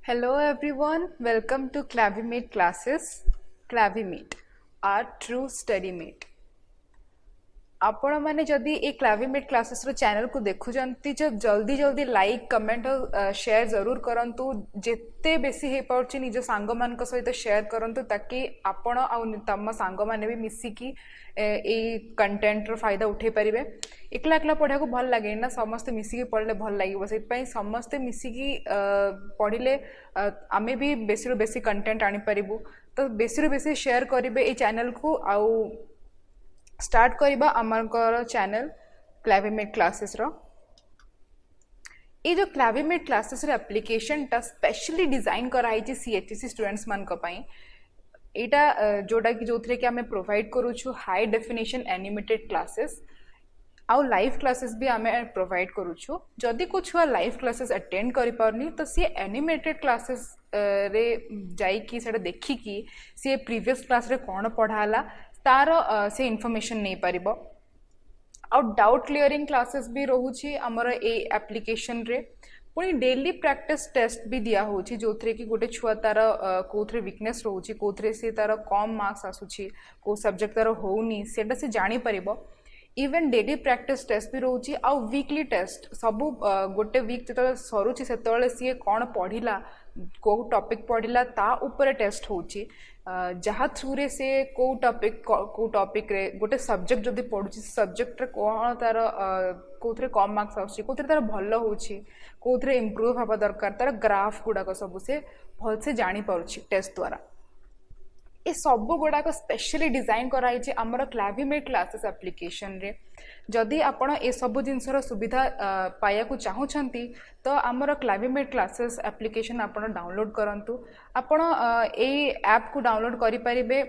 Hello everyone, welcome to Clavimate classes. Clavimate, our true study mate. आपण माने जदि ए क्लाविमेट classes रो channel को देखु जंती जल्दी जल्दी लाइक कमेंट और शेयर जरूर करंतु जेते बेसी हे पाउची निज सांग मान को सहित शेयर करंतु ताकि आपण आ तम सांग माने भी मिसी की ए कंटेंट रो फायदा उठे परिबे। एकला एकला पढ़ा को भल लागे ना, समस्त मिसी की पढ़ले भल लागिबो, सेत पई समस्त मिसी की पढ़िले आमे भी बेसी रो बेसी कंटेंट आनी परिबु। तो बेसी रो बेसी शेयर करिवे ए चैनल को आउ स्टार्ट करिबा आमर चैनल क्लाविमेट क्लासेस रो। ये जो क्लाविमेट क्लासेस रे एप्लिकेशन टा स्पेशली डिजाइन कराई छि सीएचएससी स्टूडेंट्स मान को पई। एटा जोटा कि जोथरे कि हमें प्रोवाइड करू छु हाई डेफिनेशन एनिमेटेड क्लासेस आउ लाइव क्लासेस भी हमें प्रोवाइड करू छु। जदि को छुआ लाइव क्लासेस अटेंड करि परनी तो सी एनिमेटेड क्लासेस रे जाई कि सेटा देखि कि सी प्रीवियस क्लास रे कोन पढ़ाला तार से इनफॉरमेशन नहीं पारिबो। आउ डाउट क्लियरिंग क्लासेस भी रोहुछि हमर ए एप्लिकेशन रे। पुनी डेली प्रैक्टिस टेस्ट भी दिया होछि जोथरे कि गोटे छुआ तार कोथरे वीकनेस रोहुछि, कोथरे से तार कम मार्क्स आसुछि, को सब्जेक्ट तार होउनी सेटा से जानि परिबो। इवन डेली प्रैक्टिस टेस्ट भी रोची आउ वीकली टेस्ट सबू गोटे वीक जो सरुची से सी कौन पढ़िला को टॉपिक पढ़िला ता ऊपर टेस्ट होची। जहाँ थ्रू रे से को टॉपिक रे गोटे सब्जेक्ट जदि पढ़ुची सब्जेक्ट रे कौन तार कोथरे कम मार्क्स आउची, कोथरे तार भल होची, कोथरे इम्प्रूव हवा दरकार, तार ग्राफ गुड़ाक सबू से भल से जानी पारुची टेस्ट द्वारा। ये सब गुड़ाक स्पेशली डिजाइन कराई आमर क्लाविमेट क्लासेस एप्लिकेशन रे। जदि आपण ए सब जिनसर सुविधा पाया को चाहूँगी तो आमर क्लाविमेट क्लासेस एप्लिकेशन आपण डाउनलोड करंतु। आपण ए ऐप को डाउनलोड करि परिबे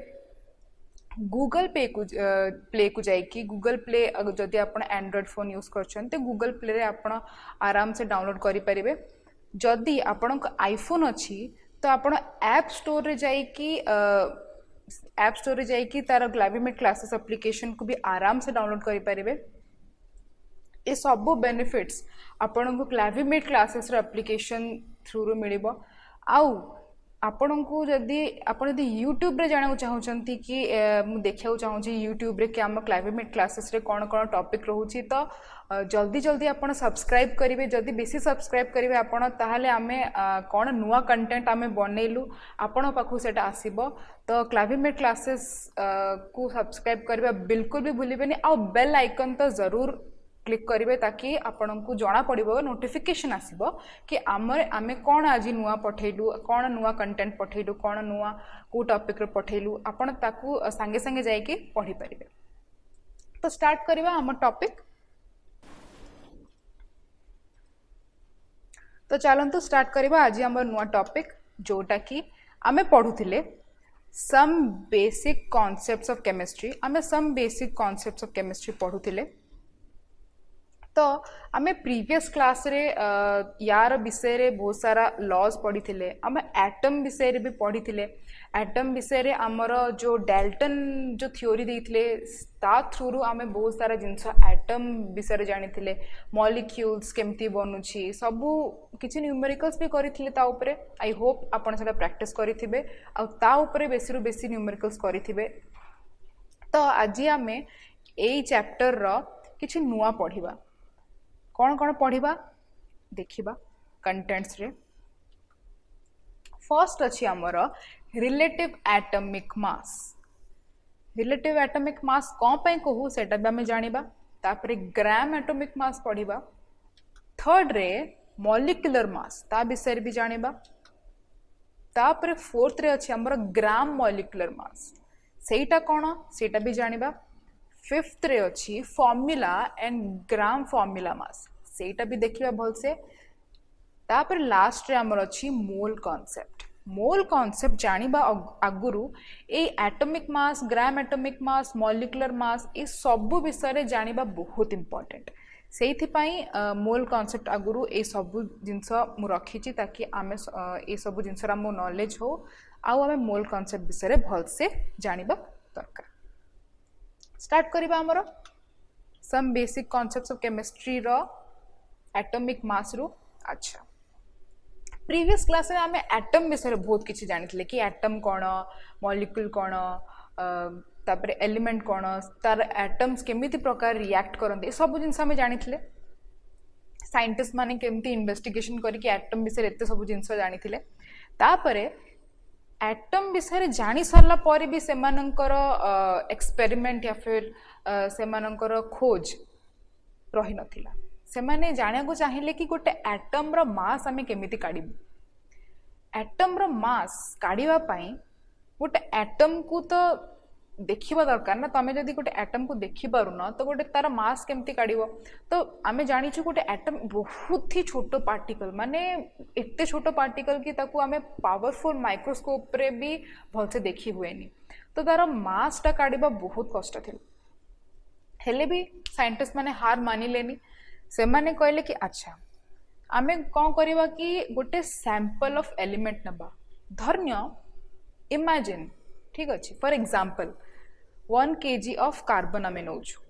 गूगल प्ले को जाइकी। गूगल प्ले जदि आपण एंड्रॉइड फोन यूज करछन तो गूगल प्ले रे आपण आराम से डाउनलोड करि परिबे। जदि आपण आईफोन अछि तो आपण ऐप स्टोर रे जाइकी तार क्लाविमेट क्लासेस एप्लिकेशन को भी आराम से डाउनलोड करि परिबे। ये सब बेनिफिट्स आपन को क्लाविमेट क्लासेस रो एप्लिकेशन थ्रू रो मिलिबो। आउ आपन को जदि यूट्यूब रे जाना चाहूँगी कि मु देखा चाहूँगी यूट्यूब रे कि आम क्लाविमेट क्लासेस रे कौन कौन टॉपिक रोची तो जल्दी जल्दी आपन सब्सक्राइब करेंगे। जदि बेसी सब्सक्राइब करेंगे आपन ताहले आमे कौन नुआ कंटेंट आमे बनैलु आपन पाखु सेटा आसीबो। तो क्लाविमेट क्लासेस को सब्सक्राइब करबा बिल्कुल भी भूलिबेनी। आ बेल आइकन तो जरूर क्लिक करेंगे ताकि आपन को जना पड़ो नोटिफिकेशन आसीबो कि आमे कौन आज नुआ पठेलु, कौन नुआ कंटेंट पठेलु, कौन नुआ को टॉपिक रे पठेलु, आपन ताकू संगे संगे जाइके पढ़ी परिबे। तो स्टार्ट करबा हमर टॉपिक। तो चलंतु स्टार्ट करबा आज हमर नुआ टॉपिक जोटा कि आमे पढुथिले some basic concepts of chemistry. आमे some basic concepts of chemistry पढुथिले। तो आमे प्रीवियस क्लास रे यार विषय रे बहुत सारा लॉज पढ़ी थिले। आमे एटम विषय रे भी पढ़ी थिले। एटम विषय रे हमर जो डाल्टन जो थ्योरी देथिले ता थ्रू रू आमे बहुत सारा जिंस एटम विषय रे जानि थिले। मॉलिक्यूल्स केमती बनुछि सबु किछि न्यूमेरिकल्स भी करिथिले ता ऊपर। आई होप आपण सेटा प्रैक्टिस करिथिबे आ ता ऊपर बेसी रु बेसी न्यूमेरिकल्स करिथिबे। तो आज आमे एई चैप्टर रो किछि नुआ पढ़िबा। कौन कौन पढ़िबा देखिबा कंटेंट्स रे। फर्स्ट अच्छी आमर relative atomic mass. Relative atomic mass कौन पे कहू सेटा भी आमे जानिबा। तापरे ग्राम एटॉमिक मास पढ़िबा। थर्ड रे मॉलिक्यूलर मास ता विषय भी जानिबा। तापरे फोर्थ रे अच्छी आमर ग्राम मॉलिक्यूलर मास सेटा कौन सेटा भी जानिबा। फिफ्थ रे अच्छी फॉर्मूला एंड ग्राम फॉर्मूला मास सेटा भी देखिबा भल से। तापर लास्ट रे हमर अच्छी मोल कॉन्सेप्ट। मोल कॉन्सेप्ट जानिबा आगुरु ए atomic mass, gram atomic mass, molecular mass ए सब विषय रे जानिबा बहुत इंपोर्टेंट। सेइथि पई मोल कॉन्सेप्ट आगुरु ए सब जिंस मु रखिछि ताकि आमे ए सब जिंस रा मो नॉलेज हो आउ आमे मोल कॉन्सेप्ट विषय रे भल से जानिबा दरकार। स्टार्ट करिबा हमरो some basic concepts of chemistry रो एटॉमिक मास रो। अच्छा प्रीवियस क्लास में आमे एटम विषय बहुत किसी जानी कि एटम कौन मॉलिक्यूल कौन तापर एलिमेंट कौन तार एटम्स केमिति प्रकार रिएक्ट करते सब जिन आम जानी साइंटिस्ट माने केमती इन्वेस्टिगेशन करके एटम विषय एत सब जिन जानी तापर एटम विषय जानी सारा पर भी सेमानंकर एक्सपेरिमेंट या फिर सेमानंकर खोज रही नथिला से माने जानिया को चाहिए कि गोटे एटम रो मास आमे केमिति काढिबु एटम रो मास काढिबा पई गोटे एटम को तो देखिबा दरकार ना तमे जदी गोटे एटम को देखि पारुन तो गोटे तार मास केमिति काढिबो तो आमे जानि छु गोटे एटम बहुत ही छोटो पार्टिकल माने एते छोटो पार्टिकल कि ताकू आमे पावरफुल माइक्रोस्कोप रे भी भलसे देखि हुएनी तो तार मास टा काढिबा बहुत कष्ट थिल हेले भी साइंटिस्ट माने हार मानि लेनी से माने कहले कि अच्छा आमे कौन करवा कि गोटे सैंपल ऑफ एलिमेंट नबा धर्य इमेजिन ठीक अच्छे for example 1 kg of carbon आमे नौछु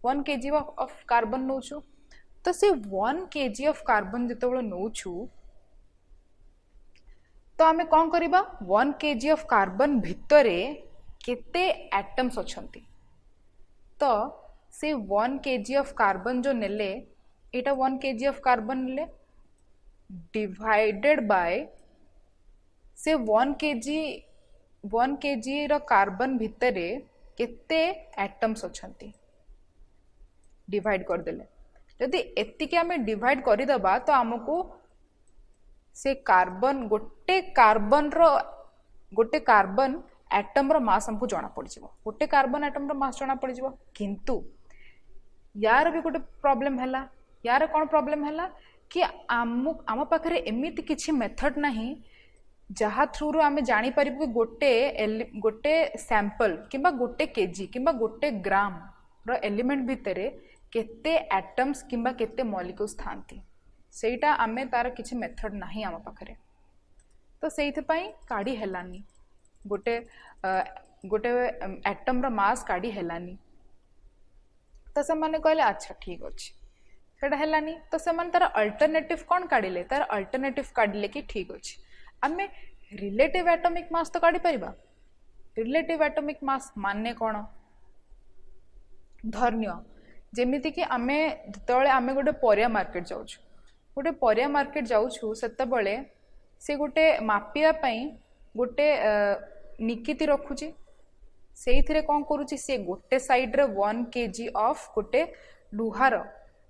1 kg ऑफ कार्बन नौछु तो से 1 kg ऑफ कार्बन जतो बळ नौछु तो आमे कौन करवा 1 kg ऑफ कार्बन भितरे केते एटम्स अछंती तो से 1 kg ऑफ कार्बन जो नेले एटा 1 kg ऑफ कार्बन ले डिवाइडेड बाय से 1 kg रो कार्बन भितरे केते एटम्स अछंती डिवाइड कर देले जदि एतिके आमे डिवाइड करि दबा तो हमको से कार्बन गोटे कार्बन एटम रो मास हमको जाना पड़ जिवो गोटे कार्बन एटम रो मास जाना पड़ जिवो किंतु यार भी गोटे प्रॉब्लम हैला यार कौन प्रॉब्लम है कि आम पाखे एमती किसी मेथड नहीं जहाँ थ्रू रू आम जापर कि गोटे सैंपल किंबा गोटे केजी किंबा गोटे ग्राम रो एलिमेंट भितर केते एटम्स किंबा केते मॉलिक्यूल्स थांती सेटा आमे तार किसी मेथड नहीं आम पाखे तो से काढ़ी हेलानी गोटे गोटे एटम रो मास काढ़ी हेलानी तो से माने कहले अच्छा ठीक अच्छे सेटा हेलानी तो से तार अल्टरनेटिव कौन काढ़िले तार अल्टरनेटिव काढ़िले कि ठीक अच्छे आमे रिलेटिव एटॉमिक मास तो काढ़ी परिबा रिलेटिव एटॉमिक मास माने कौन धर्य जेमिति कि आमे जतबेले आमे गोटे परिया मार्केट जाउछु गोटे परिया मार्केट जाउछु सेतबेले से गोटे मापिया पई गोटे निकिति रखुची सेइथिरे कौन करूची से गोटे साइड रे 1 kg ऑफ गोटे लुहार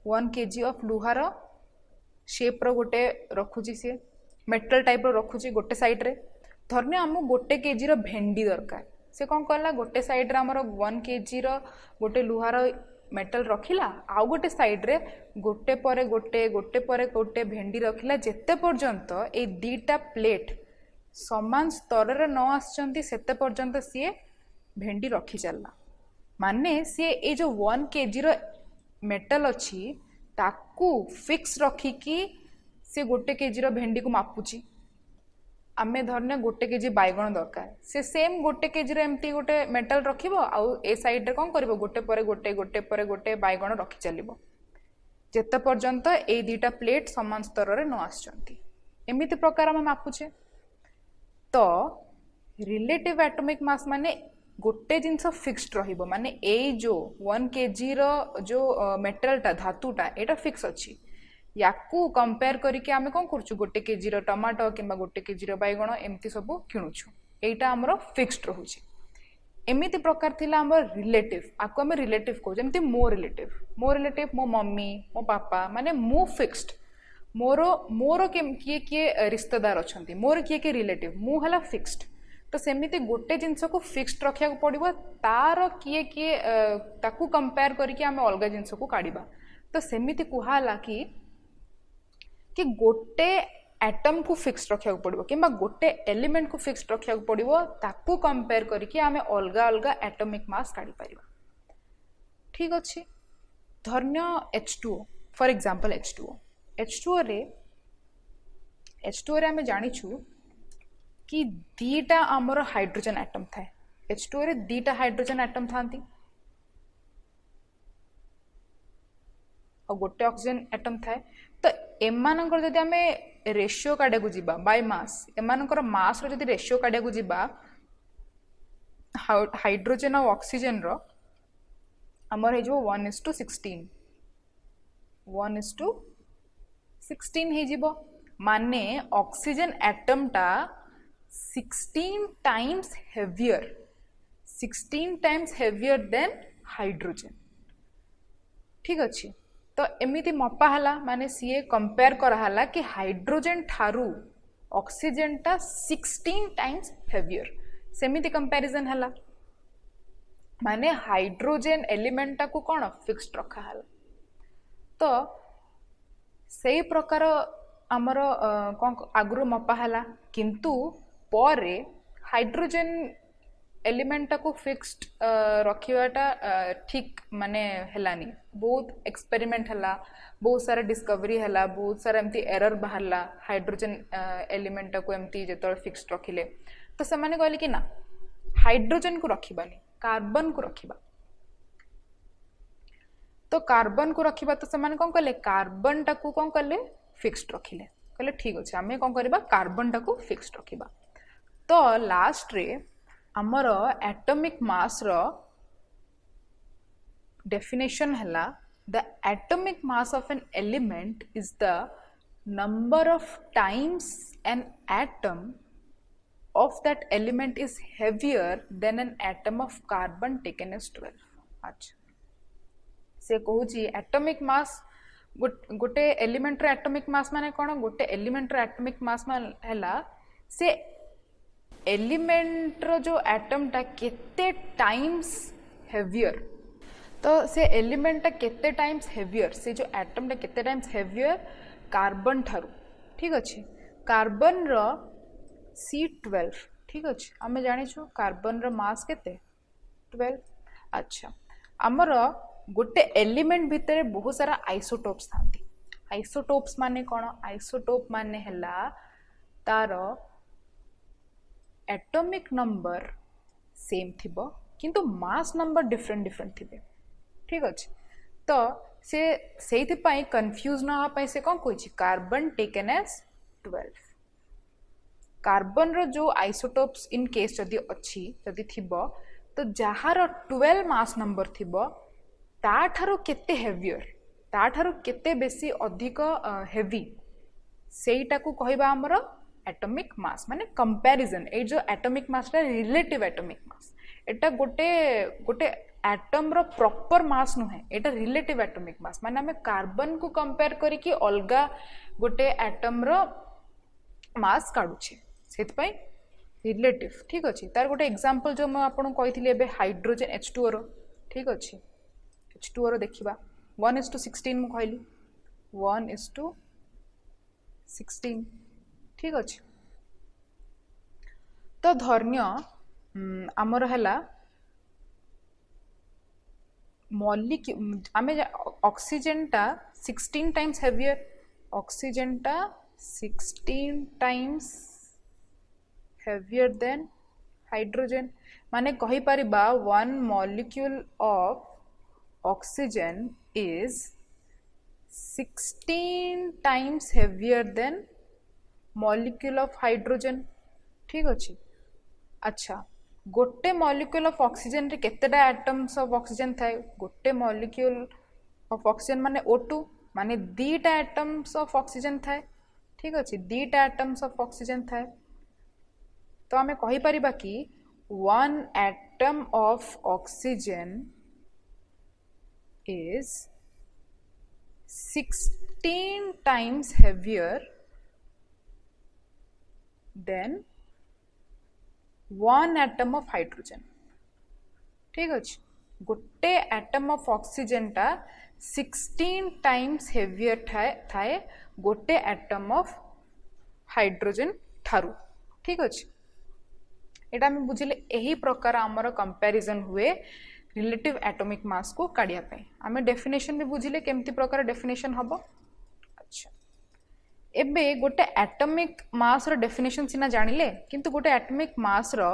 1 kg ऑफ लुहार शेप रो गोटे रखुची से मेटल टाइप रो रखुची गोटे साइड रे धरने आम गोटे केजी रो भेंडी दरकार से कौन कला गोटे साइड रे हमर 1 kg रो गोटे लुहार मेटल रखिला आ गोटे साइड रे गोटे परे गोटे भेंडी रखिला जेते पर्यंत ए दीटा प्लेट समान स्तर रे न आछंती सेते पर्यंत सी भेंडी रखी चलला माने सी ए जो 1 kg रो मेटल अच्छी ताकू फिक्स रखिकी से गोटे केजी रो भेंडी को मापुची आमे धरने गोटे केजी बैगण दरकार से सेम गोटे केजी रो एमती गोटे मेटल रखिबो आउ ए साइड रे कोन करबो गोटे परे गोटे बैगण रखी चलिबो जेते पर्यंत ए दीटा प्लेट समान स्तर रे न आछंती एमिति प्रकार हम मापुचे तो रिलेटिव एटॉमिक मास माने गोटे जिनस फिक्स्ड रहिबो माने ए जो 1 kg रो जो मेटलटा धातुटा एटा फिक्स अच्छी याकू कंपेयर करके आमे कोन करछु गोटे केजी रो टमाटो किंबा गोटे केजी रो बैगण एमती सब किणुछु एटा हमरो फिक्स्ड रहूची एमिति प्रकार थिला हमर रिलेटिव आको हम रिलेटिव को जेमती मो रिलेटिव मो मम्मी मो पापा माने मो फिक्स्ड मोरो किए रिश्तेदार अछंती मोर किए रिलेटिव मु हला फिक्स्ड तो सेमिति गोटे जिनस को फिक्स्ड रखिया को पड़िबो तार किए ताकू कंपेयर करके आमे अलगा जिनस को काढिबा तो सेमिति कुहाला कि गोटे एटम को फिक्स रखा पड़ो कि गोटे एलिमेंट को फिक्स रखा पड़ो ताकू कंपेयर करके आमे अलगा अलगा एटॉमिक मास काढ़ी परिबा ठीक अच्छे धन्य H2O फॉर एग्जांपल H2O रे आमे जानिछु कि दीटा आमर हाइड्रोजन एटम थाए H2O रे दीटा हाइड्रोजन एटम थांती और गोटे ऑक्सीजन एटम थाए तो एमानकर जदि आमे रेशियो काढे को जिबा बाय मास एमानकर मास रो जदि रेशियो काढे को जिबा हाइड्रोजन और ऑक्सीजन रो हमर हे जो 1:16 1:16 हे जिवो माने ऑक्सीजन एटम टा 16 टाइम्स हेवियर देन हाइड्रोजन ठीक अच्छी तो एमिति मपा हला माने सीए कंपेयर करा हला कि हाइड्रोजन ठारू ऑक्सीजन टा 16 टाइम्स हेवियर सेमिति कंपैरिजन हला माने हाइड्रोजन एलिमेंट टा को कोन फिक्स्ड रखा हला तो सेही प्रकार हमर आगुरु मपा हला किंतु परे हाइड्रोजन एलिमेंट को फिक्स्ड रखिवाटा ठीक माने हेलानी बहुत एक्सपेरिमेंट हला बहुत सारा डिस्कवरी हला बहुत सारा एमती एरर बाहरला हाइड्रोजन एलिमेंट को एमती जेतल फिक्स्ड रखिले तो से माने कहले कि ना हाइड्रोजन को रखिबानी कार्बन को रखिबा तो कार्बन को रखिबा तो से माने कोन कहले कार्बन टा को कोन कहले फिक्स्ड रखिले कहले ठीक अछि हमें कोन करबा कार्बन टा को फिक्स्ड रखिबा तो लास्ट रे हमर एटॉमिक मास रो डेफिनेशन हला the atomic mass of an element is the number of times an atom of that element is heavier than an atom of carbon taken as 12 अच्छा से कहूची atomic mass गोटे element रो atomic मास माने कोन गोटे element रो atomic मास मान हला से element रो जो atom टा केते टाइम्स हेवियर तो से एलिमेंट टा केते टाइम्स हेवियर से जो एटम टा केते टाइम्स हेवियर कार्बन ठारू ठीक अछि कार्बन रो C12 ठीक अछि आमे जानि छु कार्बन रो मास केते 12 अच्छा हमर गोटे एलिमेंट भितरे बहुत सारा आइसोटोप्स थांती आइसोटोप्स माने कोन आइसोटोप माने हला तारो एटॉमिक नंबर सेम थिबो किंतु मास नंबर डिफरेंट थिबे ठीक अछि तो से सेहि पई कंफ्यूज न हो पई से कोन कोइछि कार्बन टेकन एज 12 कार्बन रो जो आइसोटोप्स इन केस जदि अच्छी जदि थिबो तो जहार 12 मास नंबर थिबो ता ठारो केते हेवियर ता ठारो केते बेसी अधिक हेवी सेईटा को कहबा हमरो एटॉमिक मास माने कंपैरिजन ए जो एटॉमिक मास रा रिलेटिव एटॉमिक मास एटा गोटे एटम रो प्रॉपर मास न है एटा रिलेटिव एटॉमिक मास माने हमें कार्बन को कंपेयर करी कि अलगा गोटे एटम रो मास काढु छे सेत पई रिलेटिव ठीक अछि तार गोटे एग्जांपल जो मैं आपन कहिथिले एबे हाइड्रोजन H2O रो ठीक अछि H2O रो देखिबा 1:16 मु कहली 1:16 ठीक अछि तो धर्न्य हमर हला मॉलिक्यूल आमे ऑक्सीजन टा 16 टाइम्स हेवियर ऑक्सीजन टा 16 टाइम्स heavier than hydrogen माने कहि परिबा one molecule of oxygen is 16 times heavier than molecule of hydrogen ठीक अछि अच्छा गोटे molecule of oxygen रे केतेटा atoms of oxygen थाए गोटे molecule of oxygen माने O2 माने दीटा atoms of oxygen थाए ठीक अछि दीटा atoms of oxygen थाए तो हमें कहि परिबा कि one atom of oxygen is 16 times heavier than one atom of hydrogen ठीक अछि गोटे एटम ऑफ ऑक्सीजन टा 16 टाइम्स हेवियर थाए गोटे एटम ऑफ हाइड्रोजन ठारू ठीक अछि एटा हम बुझिले एही प्रकार हमर कंपैरिजन हुए रिलेटिव एटॉमिक मास को काढिया पे हमें डेफिनेशन भी बुझिले केमती प्रकार डेफिनेशन हबो अच्छा एबे गोटे एटॉमिक मास रो डेफिनेशन सिना जानिले किंतु गोटे एटॉमिक मास रो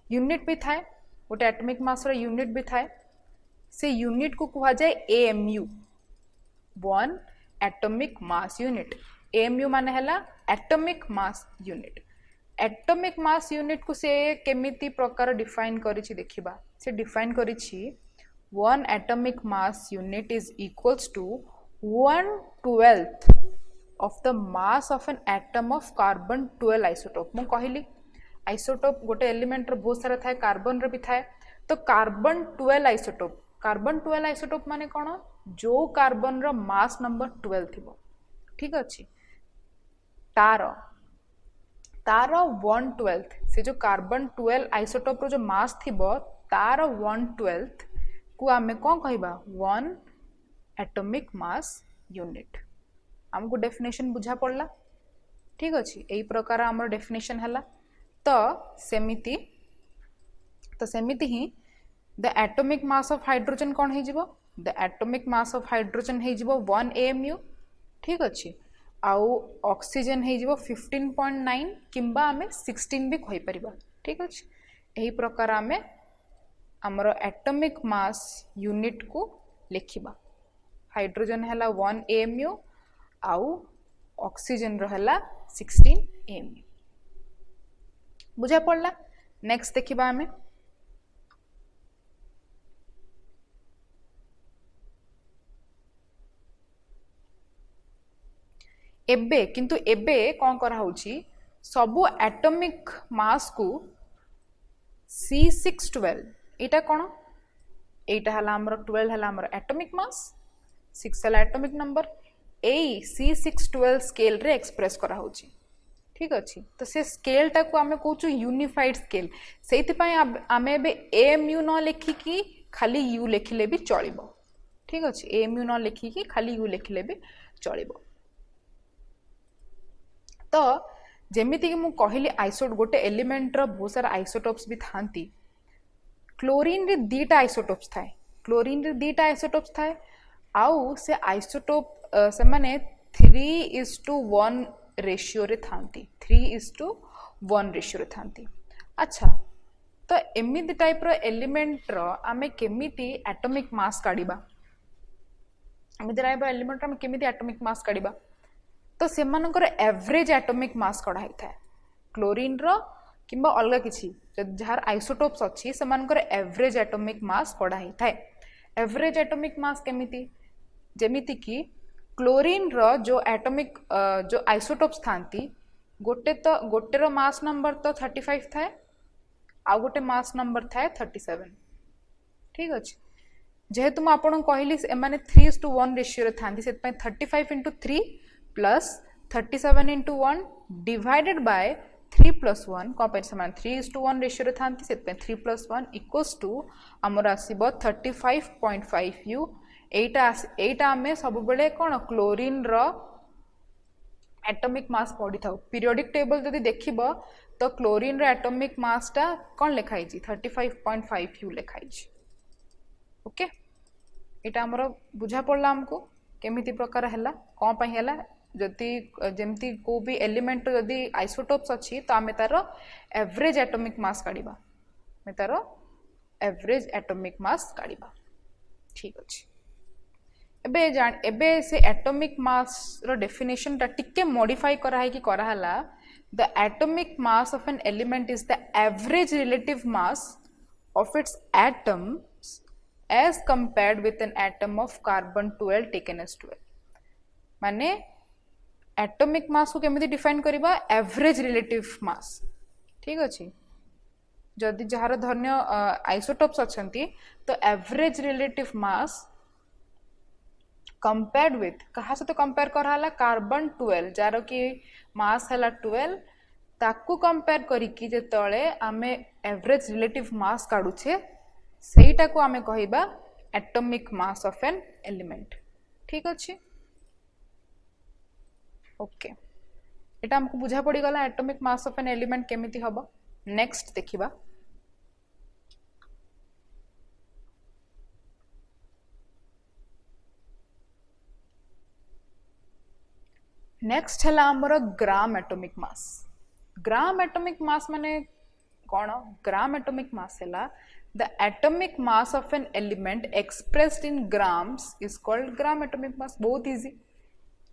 यूनिट भी थाए गोटे एटॉमिक मास रो यूनिट भी थाए से यूनिट को कहा जाए AMU 1 atomic mass unit AMU माने हला atomic mass unit atomic mass unit को से केमिति प्रकार डिफाइन करिछि देखिबा से डिफाइन करिछि 1 atomic mass unit is equals to 1/12 of the mass of an atom of carbon 12 isotope मु कहली आइसोटोप गोटे एलिमेंट रो बहुत सारा थाए कार्बन रो भी थाए तो कार्बन 12 आइसोटोप माने कोन जो कार्बन रो मास नंबर 12 थिबो ठीक अछि तारो 1/12 से जो कार्बन 12 आइसोटोप रो जो मास थिबो तारो 1/12 को आमे कोन कहबा 1 एटॉमिक मास यूनिट हमको डेफिनेशन बुझा पड़ला ठीक अछि एई प्रकार हमर डेफिनेशन हला तो सेमिति ही the atomic mass of hydrogen कोन हे जिवो the atomic mass of hydrogen हे जिवो 1 AMU ठीक अछि आउ ऑक्सीजन हे जिवो 15.9 किंबा हमें 16 भी कहि परिबा ठीक अछि एही प्रकार हमें हमर एटॉमिक मास यूनिट को लिखिबा हाइड्रोजन हला 1 AMU आउ ऑक्सीजन रहला 16 AMU बुझा पड़ला नेक्स्ट देखिबा हमें एबे किंतु एबे कोन करा होची सबु एटॉमिक मास को C612 एटा कोन एटा हला हमर 12 हला हमर एटॉमिक मास 6 हला atomic number A C612 scale रे एक्सप्रेस करा होची ठीक अछि तो से स्केल टा को हमें कहूछु यूनिफाइड स्केल सेति पय हमें बे AMU न लिखि की खाली U लिखिले भी चलिबो ठीक अछि AMU न लिखि की खाली U लिखिले भी चलिबो तो जेमिति कि मु कहली आइसोटोप गोटे एलिमेंट रो बहुत सारा आइसोटोप्स भी थांती क्लोरीन रे दीटा आइसोटोप्स थाए आउ से आइसोटोप से माने 3:1 रेशियो रे थांती 3:1 रेशियो रे थांती अच्छा तो एमिति टाइप रो एलिमेंट रो आमे केमिति एटॉमिक मास काढिबा एमिति टाइप रो एलिमेंट रो आमे केमिति एटॉमिक मास काढिबा तो सेमानकर एवरेज एटॉमिक मास कड़ा होता है क्लोरीन रो किंबा अलग किछि जहार आइसोटोप्स अछि सेमानकर एवरेज एटॉमिक मास कड़ा होता है एवरेज एटॉमिक मास केमिति जेमिति कि क्लोरीन रो जो एटॉमिक जो आइसोटोप्स थांती गोटे रो मास नंबर तो 35 थाए आ गोटे मास नंबर थाए 37 ठीक अछि जेहेतु म आपन कहली एमाने 3:1 रेशियो रे थांती सेत पय 35 into 3 plus 37 into 1 divided by 3 plus 1 compare समान 3:1 रेशियो रे थांती सेत पे 3 plus 1 equals to हमर आसीबो 35.5 U एटा हमें सब बेले कोन क्लोरीन रो एटॉमिक मास पढी थाउ पीरियोडिक टेबल जदी देखिबो तो क्लोरीन रो एटॉमिक मास टा कोन लिखाई छी 35.5 U लिखाई छी ओके एटा हमर बुझा पड़ला हमको केमिति प्रकार हैला कोन पय हैला जति जेमति को भी एलिमेंट जदी आइसोटोप्स अछि तो आमे तारो एवरेज एटॉमिक मास काढिबा मे तारो एवरेज एटॉमिक मास काढिबा ठीक अछि एबे से एटॉमिक मास रो डेफिनेशन ता टिके मॉडिफाई करा है कि करा हला the atomic mass of an element is the average relative mass of its atoms as compared with an atom of carbon 12 taken as 12 माने एटॉमिक मास को केमिति डिफाइन करिबा एवरेज रिलेटिव मास ठीक अछि जदि जहार धन्य आइसोटोप्स अछंती तो average relative mass compared with कहा से तो कंपेयर करहाला कार्बन 12 जारो कि मास हला 12 ताकू कंपेयर करी कि जे तळे आमे एवरेज रिलेटिव मास काढुछे सेटा को आमे कहिबा atomic mass of an element ठीक अछि ओके एटा हमको बुझा पड़ी गला atomic mass of an element केमिति हबो नेक्स्ट देखिबा नेक्स्ट हला हमर ग्राम एटॉमिक मास माने कोन ग्राम एटॉमिक मास हला the atomic mass of an element expressed in grams is called gram atomic mass बहुत easy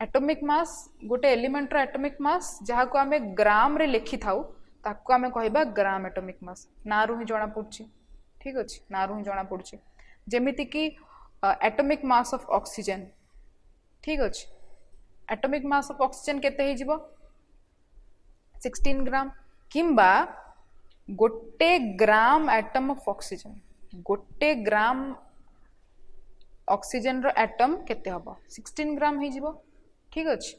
एटॉमिक मास गोटे एलिमेंट रो एटॉमिक मास जहाँ को आमे ग्राम रे लिखि थाउ ताको आमे कहबा ग्राम एटॉमिक मास ना रु ही जणा पड़छि ठीक अछि ना रु ही जणा पड़छि जेमिति कि एटॉमिक मास ऑफ ऑक्सीजन ठीक अछि एटॉमिक मास ऑफ ऑक्सीजन केते हे जिवो 16 ग्राम किंबा गोटे ग्राम एटम ऑफ ऑक्सीजन गोटे ग्राम ऑक्सीजन रो एटम केते हबो 16 ग्राम हे जिवो ठीक अछि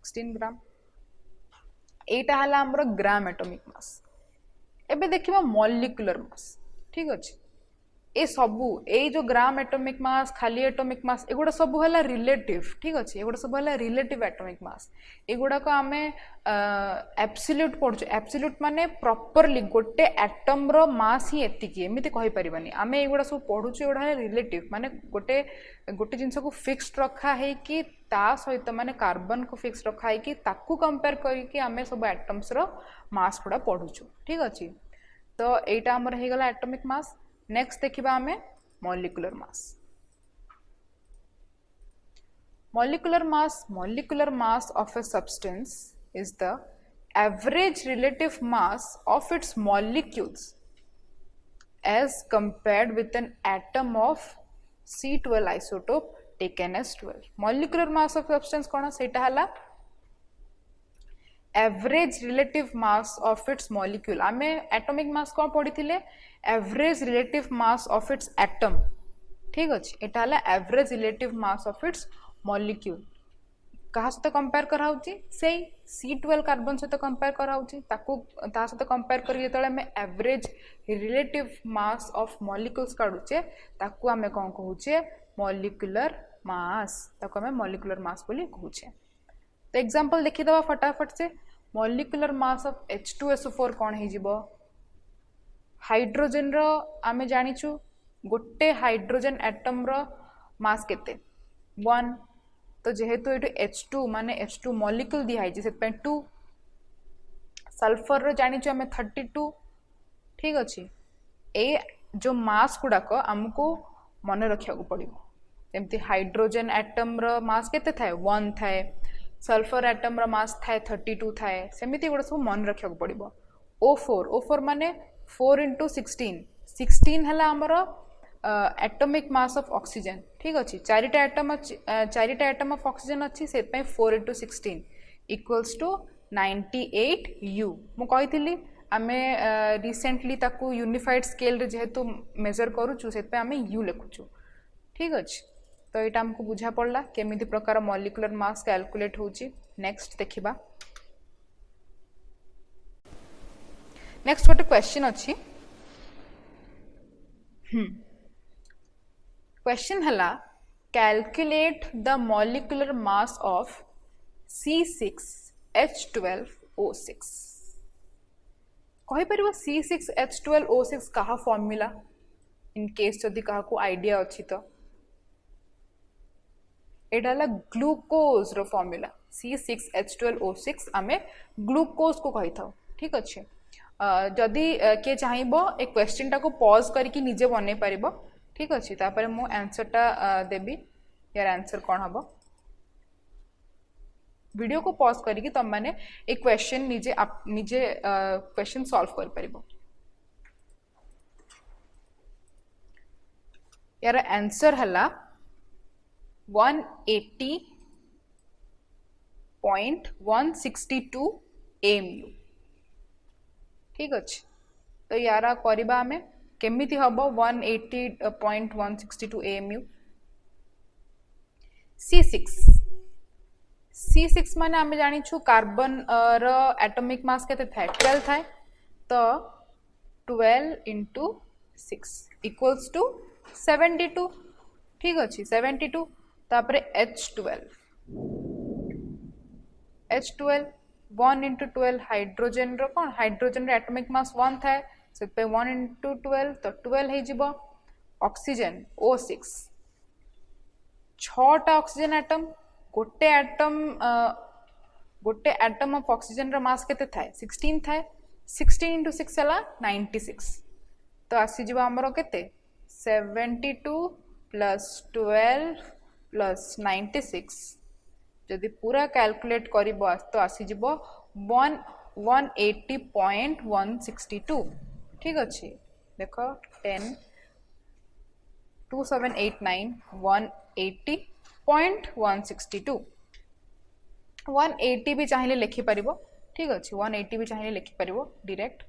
16 ग्राम एटा हला हमरो ग्राम एटॉमिक मास एबे देखिबा मॉलिक्यूलर मास ठीक अछि ए सबू ए जो ग्राम एटॉमिक मास खाली एटॉमिक मास एगुडा सबू हला रिलेटिव ठीक अछि एगुडा सबू हला रिलेटिव एटॉमिक मास एगुडा को आमे एब्सोल्यूट पढछु एब्सोल्यूट माने प्रॉपरली गोटे एटम रो मास ही एतिकी एमिति कहि परिबानी आमे एगुडा सब पढुछु एगुडा हला रिलेटिव माने गोटे गोटे जिंस को फिक्स्ड रखा है कि ता सहित माने कार्बन को फिक्स रखा है कि ताकू कंपेयर करी कि आमे सब एटम्स रो मास गुडा पढुछु ठीक अछि तो एटा हमर हे गला एटॉमिक मास नेक्स्ट देखिबा हमें molecular mass molecular mass of a substance is the average relative mass of its molecules as compared with an atom of C12 isotope taken as 12 molecular mass of substance कोना सेटा हला average relative mass of its molecule आमे atomic mass cone पढिथिले average relative mass of its atom ठीक अछि एटा हला average relative mass of its molecule कहा सहित compare कराउची से C12 कार्बन सहित कंपेयर कराउची ताकू ता सहित कंपेयर करी जेतले हम average relative mass of molecules काढुचे ताकू हमें कोन कहूचे मॉलिक्यूलर मास ताकू हमें मॉलिक्यूलर मास बोली कहूचे तो एग्जांपल देखि दबा फटाफट से मॉलिक्यूलर मास ऑफ H2SO4 कोन हे जिवो हाइड्रोजन रो आमे जानिचु गोटे हाइड्रोजन एटम रो मास केते 1 तो जेहेतु एटू H2 माने H2 मॉलिक्यूल दिया है जिसे 2 सल्फर रो जानिचु हमें 32 ठीक अछि ए जो मास गुडा को हमको मन रखिया को पड़िबो जेमति हाइड्रोजन एटम रो मास केते थाए 1 थाए सल्फर एटम रो मास थाए 32 थाए सेमिति गुडा सब मन रखिया को पड़िबो O4 माने 4 into 16 हला हमरो एटॉमिक मास ऑफ ऑक्सीजन ठीक अछि चारिटा एटम ऑफ ऑक्सीजन अछि से पे 4 into 16 equals to 98 U मु कहितली आमे रिसेंटली ताकू यूनिफाइड स्केल रे जेहेतु मेजर करूछु से पे आमे U लिखुछु ठीक अछि तो एटा हमको बुझा पड़ला केमिति प्रकार मॉलिक्यूलर मास कैलकुलेट होउची नेक्स्ट देखिबा नेक्स्ट गोटे क्वेश्चन अछि क्वेश्चन हला calculate the molecular mass of C6H12O6 कहि परिबो C6H12O6 कहा फार्मूला इन केस जदि कहा को आईडिया अछि तो एडाला ग्लूकोज रो फार्मूला C6H12O6 आमे ग्लूकोज को कहि थाउ ठीक अछि जदि के चाहिबो ए क्वेश्चन टा को पॉज करके निजे बनै परिबो ठीक अछि तापर मु आंसर टा देबी यार आंसर कोन हबो वीडियो को पॉज करके तुम माने एक क्वेश्चन निजे क्वेश्चन सॉल्व कर परिबो यार आंसर हला 180.162 AMU ठीक अछि तो यारा करिबा हमें केमिति हबो 180.162 AMU C6 माने हमें जानि छु कार्बन रो एटॉमिक मास केते थाए 12 थाए तो 12 into 6 equals to 72 ठीक अछि 72 तापरे H12 1 into 12 हाइड्रोजन रो कोन हाइड्रोजन रो एटॉमिक मास 1 थाए से पे 1 into 12 तो 12 हे जिवो ऑक्सीजन O6 6टा ऑक्सीजन एटम गोटे atom of oxygen row mass केते थाए 16 थाए 16 into 6 हला 96 तो आसी जिवो हमरो केते 72 plus 12 plus 96 जदि पूरा कैलकुलेट करिबो तो आसी जिवो 180.162 ठीक अच्छे देख 10 2789 180.162 180 भी चाहिए लिखि पारिबो ठीक अच्छे 180 भी चाहिए लिखि पारिबो डायरेक्ट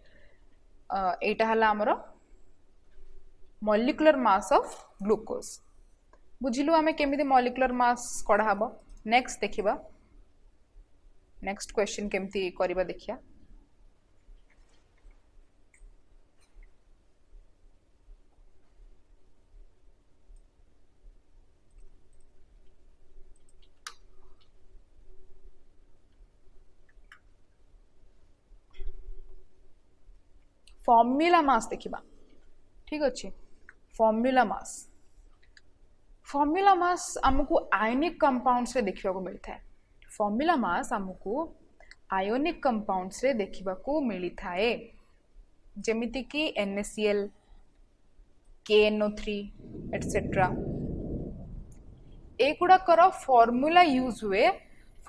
एटा हला हमरो मॉलिक्यूलर मास ऑफ ग्लूकोज बुझिलु आमे केमिति मॉलिक्यूलर मास कढा हबो नेक्स्ट देखिबा नेक्स्ट क्वेश्चन केमिति करिबा देखिया फॉर्मूला मास देखिबा ठीक अच्छे फॉर्मूला मास आमको आयोनिक कंपाउंड्स रे देखिबा को मिलता है फॉर्मूला मास आमको आयोनिक कंपाउंड्स रे देखिबा को मिलता है जेमिति कि NaCl KNO3 एटसेट्रा एगुड़ा कर फॉर्मूला यूज हुए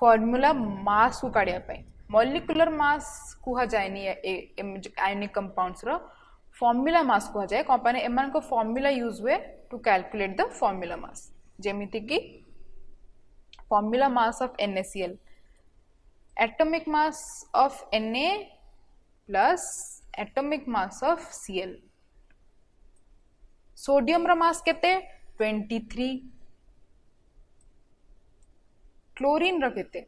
फॉर्मूला मास को काढ़िया पाई मॉलिक्यूलर मास कुहा जाएनी आयोनिक कंपाउंड्स रो फॉर्मूला मास कुहा जाए कंपनी एमान को फॉर्मूला यूज हुए to calculate the formula mass जेमिति कि formula mass of NaCl atomic mass of Na plus atomic mass of Cl sodium रो मास केते 23 क्लोरीन रो केते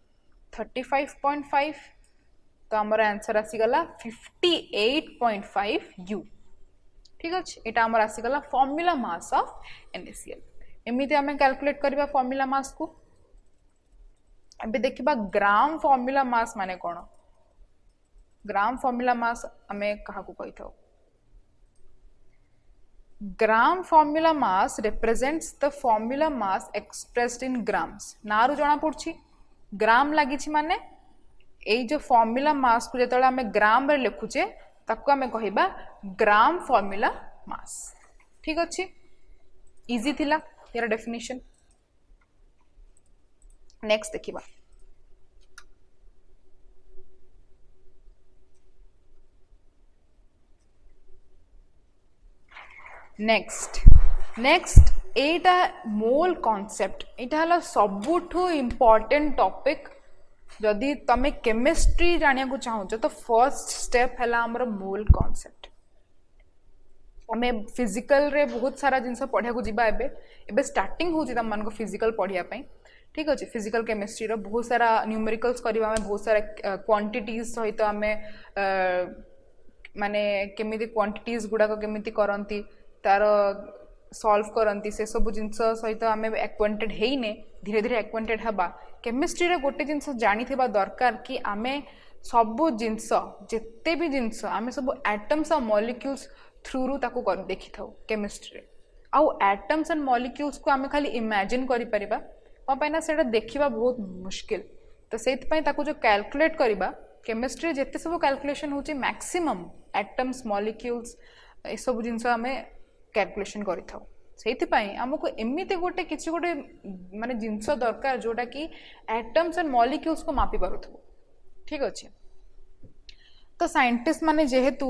35.5 तो आमर आंसर आसीगला 58.5 U ठीक अच्छे एटा आमर आसीगला फॉर्मूला मास ऑफ NaCl एमिति आमे कैलकुलेट करबा फॉर्मूला मास को अबे देखिबा ग्राम फॉर्मूला मास माने कोन ग्राम फॉर्मूला मास आमे कहा को कहिथाउ gram formula mass represents the formula mass expressed in grams नारु जणा पड़छि ग्राम लागिछि माने एई जो फॉर्मूला मास को जेतले हमें ग्राम रे लिखुचे ताको हमें कहिबा ग्राम फॉर्मूला मास ठीक अछि इजी थिला यार डेफिनेशन नेक्स्ट देखिबा नेक्स्ट एटा मोल कॉन्सेप्ट एटा हला सबुठु इम्पोर्टेंट टॉपिक जदि तमे केमिस्ट्री जानिया को चाहो तो फर्स्ट स्टेप है हमर मोल कॉन्सेप्ट हमें फिजिकल रे बहुत सारा जिनस पढ़िया को जिबा एबे स्टार्टिंग होची तम मन को फिजिकल पढ़िया पई ठीक अछि फिजिकल केमिस्ट्री रो बहुत सारा न्यूमेरिकल्स करबा में बहुत सारा क्वांटिटीज सहित हमें माने केमिति क्वांटिटीज गुडा को केमिति करंती तार सॉल्व करंती से सब जिनस सहित आमे एक्वेंटेड हेइने धीरे धीरे एक्वेंटेड हबा केमिस्ट्री रे गोटे जिनस जानी थिबा दरकार कि आमे सब जिनस जेते भी जिनस आमे सब एटम्स और मॉलिक्यूल्स थ्रू रु ताको कर देखि थाउ केमिस्ट्री रे आउ एटम्स एंड मॉलिक्यूल्स को आमे खाली इमेजिन करि परिबा को पैना सेटा देखिबा बहुत मुश्किल तो सेत पई ताको जो कैलकुलेट करिबा केमिस्ट्री जेते सब कैलकुलेशन होची मैक्सिमम एटम्स मॉलिक्यूल्स ए सब जिनस आमे कैलकुलेशन करि थाउ सेति पई हमको एमिते गोटे किछि गोटे माने जिंस दरकार जोटा कि एटम्स एंड मॉलिक्यूल्स को मापी पारुथबो ठीक अछि तो साइंटिस्ट माने जेहेतु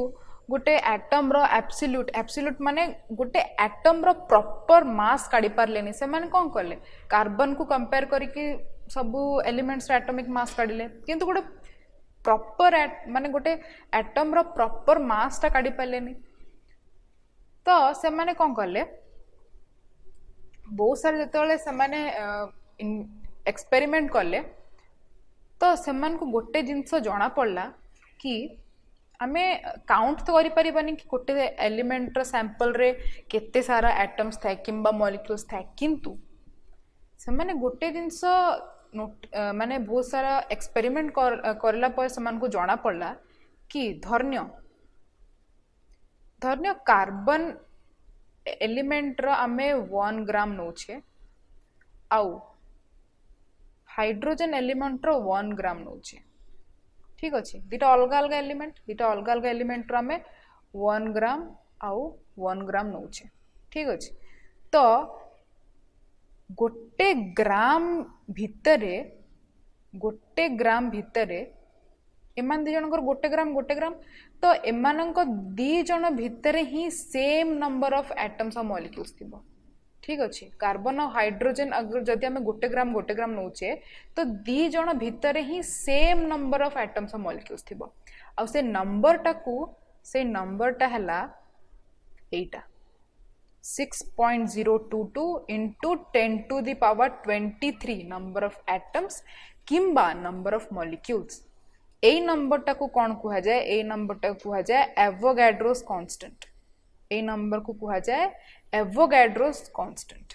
गोटे एटम रो एब्सोल्यूट माने गोटे एटम रो प्रॉपर मास काढी पारलेनी से माने कोन करले कार्बन को कंपेयर करी कि सब एलिमेंट्स रो एटॉमिक मास काढिले किंतु गोटे प्रॉपर माने गोटे एटम रो प्रॉपर मास ता काढी पारलेनी तो से माने कोन करले बहुत सारे जेतले से माने एक्सपेरिमेंट करले तो से मान को गोटे जिंस जाना पड़ला कि आमे काउंट तो करि परिबानी कि गोटे एलिमेंट रो सैंपल रे केते सारा एटम्स थाए किंबा मॉलिक्यूल्स थाए किंतु से माने गोटे जिंस माने बहुत सारा एक्सपेरिमेंट करला पर से मान को जाना पड़ला कि धर्न्य कार्बन एलिमेंट रो आमे 1 ग्राम नोचे आउ हाइड्रोजन एलिमेंट रो 1 ग्राम नोचे ठीक अच्छे दुटा अलग अलग एलिमेंट रो आमे 1 ग्राम आउ 1 ग्राम नोचे ठीक अच्छे तो गोटे ग्राम भितरे गोटे ग्राम भितरे एमान दी जनकर गोटे ग्राम तो एमानक दी जन भितरे ही सेम नंबर ऑफ एटम्स और मॉलिक्यूल्स थिबो ठीक अच्छे कार्बन और हाइड्रोजन अगर जदि आम गोटे ग्राम नौचे तो दी जन भितरे ही सेम नंबर ऑफ एटम्स और मॉलिक्यूल्स थिबो आ से नंबर टा हला एटा 6.022 into 10 to the power 23 number of atoms किंबा नंबर ऑफ मॉलिक्यूल्स ए नंबर टा को कौन कुहा जाए ए नंबर टा कुहा जाए एवोगाड्रोस कांस्टेंट ए नंबर को कुहा जाए एवोगाड्रोस कांस्टेंट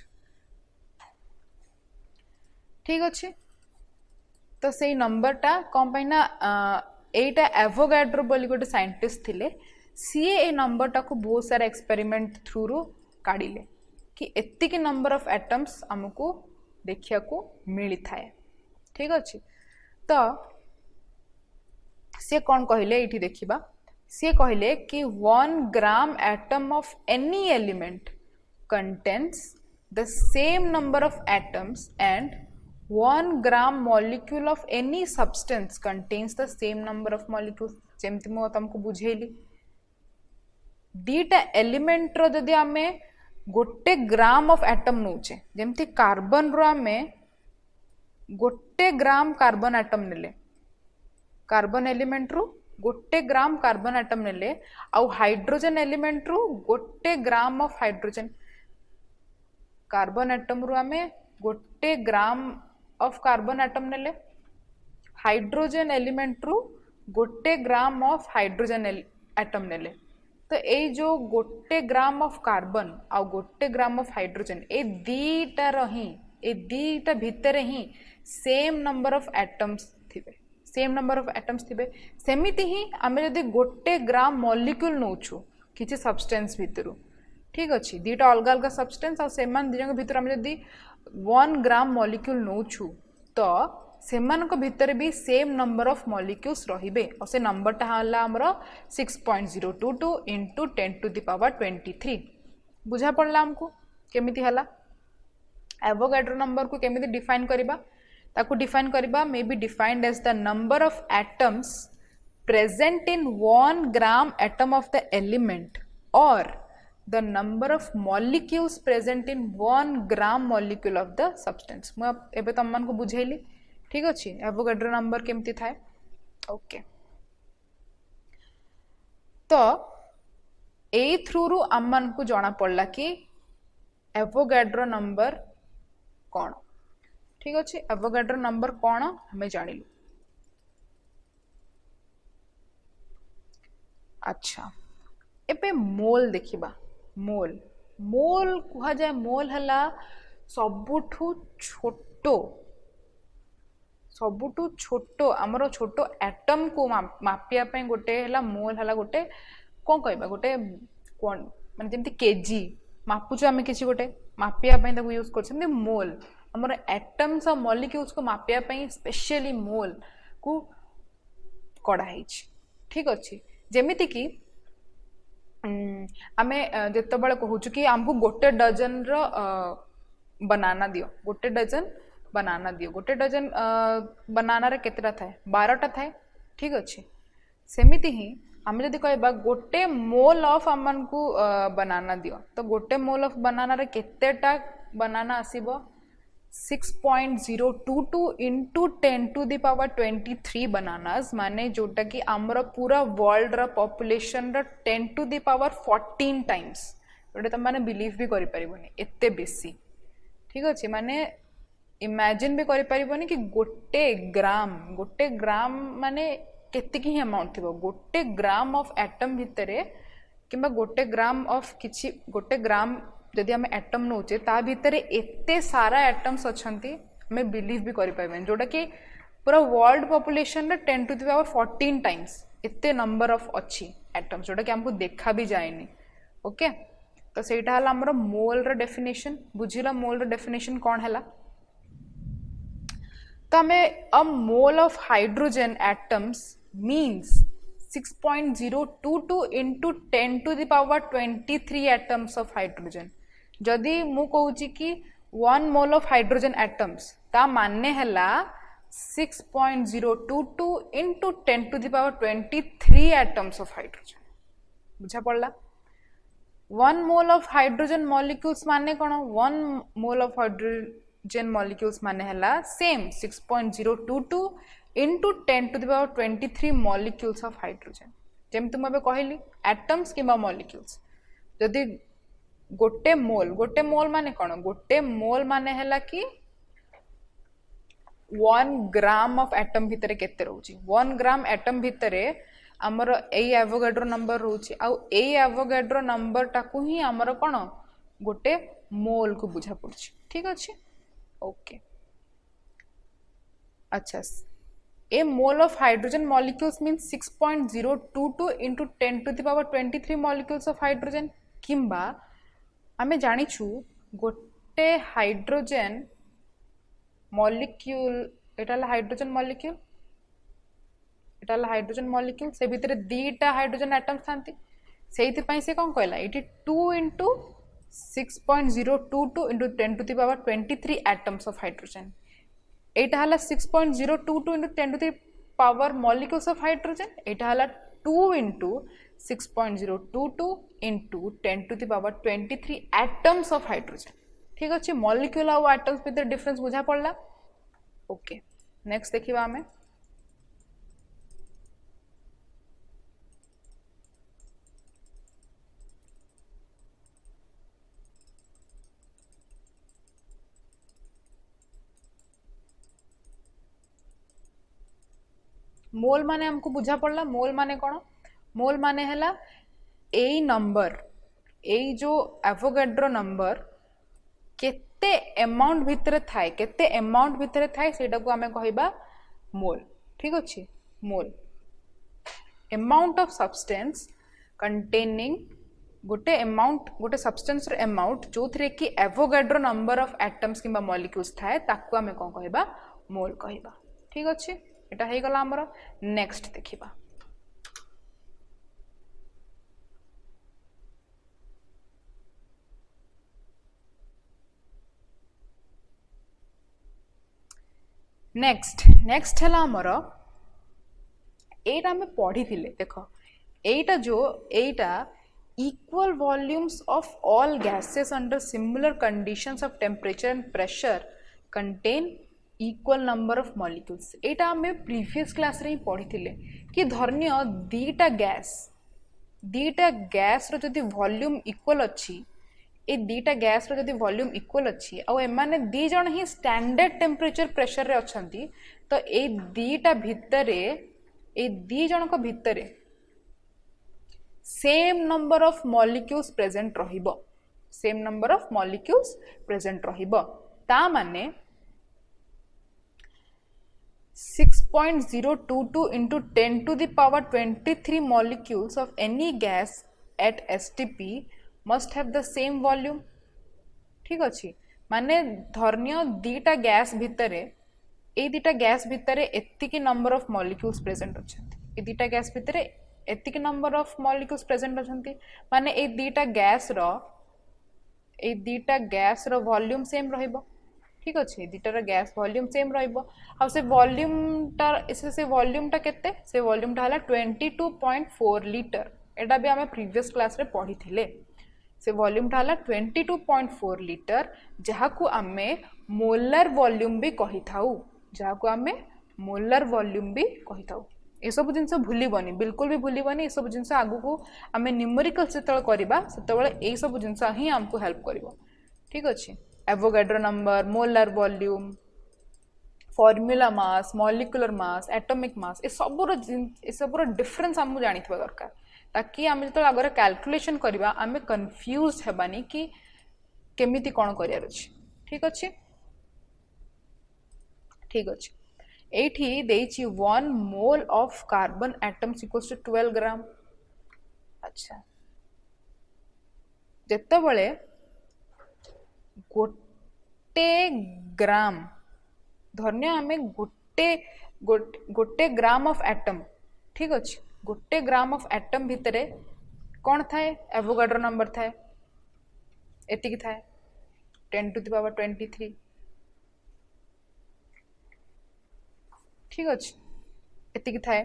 ठीक अच्छे तो से नंबर टा कौन पाई ना एटा एवोगाड्रो बोली गोटे साइंटिस्ट थिले सीए ए नंबर टा को बहुत सारा एक्सपेरिमेंट थ्रू रू काढ़िले कि एतिक नंबर ऑफ एटम्स हमको देखिया को मिली थाए ठीक अच्छे तो सी कौन कहले ये देखा सी कहले कि 1 gram atom of any element contains the same number of atoms and 1 gram molecule of any substance contains the same number of molecules जेमती मु तुमको बुझेली दीटा एलिमेंट रो जदि आमे गोटे ग्राम ऑफ एटम नौचे जेमती कार्बन रो आमे गोटे ग्राम कार्बन एटम नेले कार्बन एलिमेंट रु गोटे ग्राम कार्बन एटम नेले आउ हाइड्रोजन एलिमेंट रु गोटे gram of hydrogen carbon atom रु आमे गोटे ग्राम ऑफ कार्बन एटम नेले हाइड्रोजन एलिमेंट रु गोटे ग्राम ऑफ हाइड्रोजन एटम नेले तो ये जो गोटे ग्राम ऑफ कार्बन आ गोटे ग्राम ऑफ हाइड्रोजन ए दीटा भितर ही सेम नंबर ऑफ एटम्स थिबे सेम नंबर ऑफ एटम्स थिबे सेमिति ही आमे जदि गोटे ग्राम मॉलिक्यूल नौछु किछि सब्सटेंस भितरु ठीक अच्छे दीटा अलग अलग सब्सटेंस और सेमान दिजक भितर आमे जदि 1 ग्राम मॉलिक्यूल नौछु तो सेमानक भितर भी सेम नंबर ऑफ मॉलिक्यूल्स रहिबे और से नंबर टा हला हमरो 6.022 into 10 to the power 23 बुझा पड़ला हमको केमिति हला एवोगाड्रो नंबर को केमिति डिफाइन करिबा ताकू डिफाइन करिबा may be defined as the number of atoms present in 1 gram atom of the element और the number of molecules present in 1 gram molecule of the substance मु एबे तम मान को बुझेली ठीक अच्छे एवोगाड्रो नंबर केमती थाए ओके तो ए थ्रू रु आम मान को जना पड़ला कि एवोगाड्रो नंबर कौन ठीक अच्छे एवोगाड्रो नंबर कौन हमें जानिलु अच्छा एबे मोल देखिबा मोल मोल कुहा जाए मोल हला सबुठु छोटो आमर छोटो एटम को मापिया पे गोटे हला मोल हला गोटे कौन कहबा गोटे कौन माने जेमती केजी मापुछु आमे किछि गोटे मापिया पे ताको यूज करछन मोल हमर एटम्स और मॉलिक्यूल्स को मापिया पे स्पेशली मोल को कड़ा हिच ठीक अच्छे जेमिति कि आमे जत्ते बळे कहूछु कि हमको गोटे डजन रो बनाना दियो गोटे डजन बनाना दियो गोटे डजन बनाना रे केतेटा थाए 12टा थाए ठीक अच्छे सेमिति ही आमे जदि कहबा गोटे मोल ऑफ हमन को बनाना दियो तो गोटे मोल ऑफ बनाना रे केतेटा बनाना आसीबो 6.022 into 10 to the power 23 bananas माने जोटा कि आमर पूरा वर्ल्ड रा पॉपुलेशन रा 10 to the power 14 टाइम्स जोटा तम माने बिलीव भी करि परिबोनी एते बेसी ठीक अछि माने इमेजिन भी करि परिबोनी कि गोटे ग्राम माने केते की अमाउंट थिबो गोटे ग्राम ऑफ एटम भितरे किंबा गोटे ग्राम ऑफ किछि गोटे ग्राम जदि आम एटम नौचे ता भितर एते सारा एटम्स अच्छी हमें बिलीव भी करि पाइबेन जोटा कि पूरा वर्ल्ड पॉपुलेशन रे 10 to the power 14 टाइम्स एते नंबर ऑफ अच्छी एटम्स जोटा कि हमको देखा भी जाएनी ओके तो सेटा हला हमर मोल रा डेफिनेशन बुझिला मोल रा डेफिनेशन कौन हला तो हमें a mole of hydrogen atoms means 6.022 into 10 to the power 23 atoms of hydrogen जदि मु कहूची कि 1 मोल ऑफ हाइड्रोजन एटम्स ता माने हला 6.022 into 10 to the power 23 atoms of hydrogen बुझा पड़ला 1 mole of hydrogen molecules माने कौन 1 mole of hydrogen molecules माने हला same 6.022 into 10 to the power 23 molecules of hydrogen GeM तुम अबे कहली atoms किबा molecules जदि गोटे मोल माने कौन गोटे मोल माने हला कि 1 ग्राम ऑफ एटम भितरे केते रहउची 1 ग्राम एटम भितरे हमर एई एवोगाड्रो नंबर रहउची आ एई एवोगाड्रो नंबर टाकू ही हमर कोन गोटे मोल को बुझा पड़ची ठीक अछि ओके अच्छा a mole of hydrogen molecules means 6.022 into 10 to the power 23 molecules of hydrogen किंबा आमे जानिछु गोटे हाइड्रोजन मॉलिक्यूल एटाला हाइड्रोजन मॉलिक्यूल एटाला हाइड्रोजन मॉलिक्यूल से भितरे दीटा हाइड्रोजन एटम्स थांती सेहिति पई से कोन कहला इटी 2 into 6.022 into 10 to the power 23 atoms of hydrogen एटा हला 6.022 into 10 to the power molecules of hydrogen एटा हला 2 into 6.022 into 10 to the power 23 atoms of hydrogen ठीक अछि मॉलिक्यूल और एटम्स भितर डिफरेंस बुझा पड़ला ओके नेक्स्ट देखिबा हमें मोल माने हमको बुझा पड़ला मोल माने कौन मोल माने हला ए नंबर ए जो एवोगाड्रो नंबर केते अमाउंट भितरे थाए केते अमाउंट भितरे थाए सेटा को हमें कहिबा मोल ठीक अछि mole amount of substance containing गोटे अमाउंट गोटे सब्सटेंस रो अमाउंट जोथरे कि एवोगाड्रो नंबर ऑफ एटम्स किबा मॉलिक्यूल्स थाए ताकू हमें कोन कहिबा मोल कहिबा ठीक अछि एटा हे गला हमर नेक्स्ट देखिबा नेक्स्ट है आमर एटा हमें पढ़ी थिले देखो एटा जो एटा equal volumes of all gases under similar conditions of temperature and pressure contain equal number of molecules एटा हमें प्रीवियस क्लास रे पढ़ी थिले कि धरनिय दीटा गैस रो जदी वॉल्यूम इक्वल अछि ए दीटा गैस रो जदी वॉल्यूम इक्वल अछि आ एमाने दी जण ही स्टैंडर्ड टेम्परेचर प्रेशर रे अछंती तो ए दीटा भितरे ए दी जण को भितरे same number of molecules present रहिबो same number of molecules present रहिबो ता माने 6.022 into 10 to the power 23 molecules of any gas at STP must have the same volume ठीक अछि माने धरनिय दीटा गैस भितरे ए दीटा गैस भितरे एतिकी नंबर ऑफ मॉलिक्यूल्स प्रेजेंट अछंती ए दीटा गैस भितरे एतिकी नंबर ऑफ मॉलिक्यूल्स प्रेजेंट अछंती माने ए दीटा गैस रो वॉल्यूम सेम रहइबो ठीक अछि दीटार गैस वॉल्यूम सेम रहइबो आ से वॉल्यूम टा केते से वॉल्यूम टा हला 22.4 लीटर एटा भी हमें प्रीवियस क्लास रे पढ़ी थिले से वॉल्यूम टा हला 22.4 लीटर जहा को हमें मोलर वॉल्यूम भी कहि थाउ जहा को हमें मोलर वॉल्यूम भी कहि थाउ ए सब जिंस भूलिबनी बिल्कुल भी भूलिबनी ए सब जिंस आगु को हमें न्यूमेरिकल सेतळ करबा सेतळे ए सब जिंस ही हमको हेल्प करबो ठीक अछि Avogadro number molar volume formula mass molecular mass atomic mass ए सबरो डिफरेंस हमहु जानिथबा दरकार ताकि हम जतो आगरे कैलकुलेशन करबा हमें कंफ्यूज्ड हेबानी कि केमिति कोन करियार अछि ठीक अछि एठी देछि 1 mole of carbon atoms equals to 12 gram अच्छा जत्ते बळे गोटे ग्राम धरने हमें गोटे ग्राम ऑफ एटम ठीक अछि गोटे ग्राम ऑफ एटम भितरे कौन थाए एवोगाड्रो नंबर थाए एतिकी थाए 10 to the power 23 ठीक अच्छे एतिकी थाए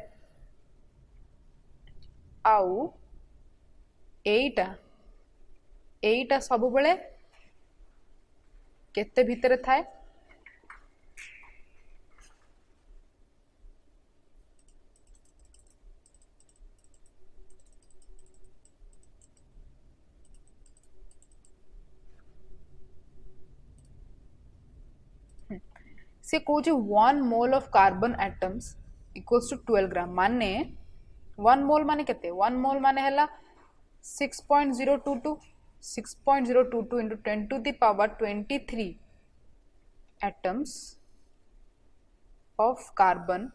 आउ एईटा एईटा सब बेले केते भितरे थाए से कौच 1 mole of carbon atoms equals to 12 gram माने 1 मोल माने केते 1 मोल माने हला 6.022 6.022 into 10 to the power 23 atoms of carbon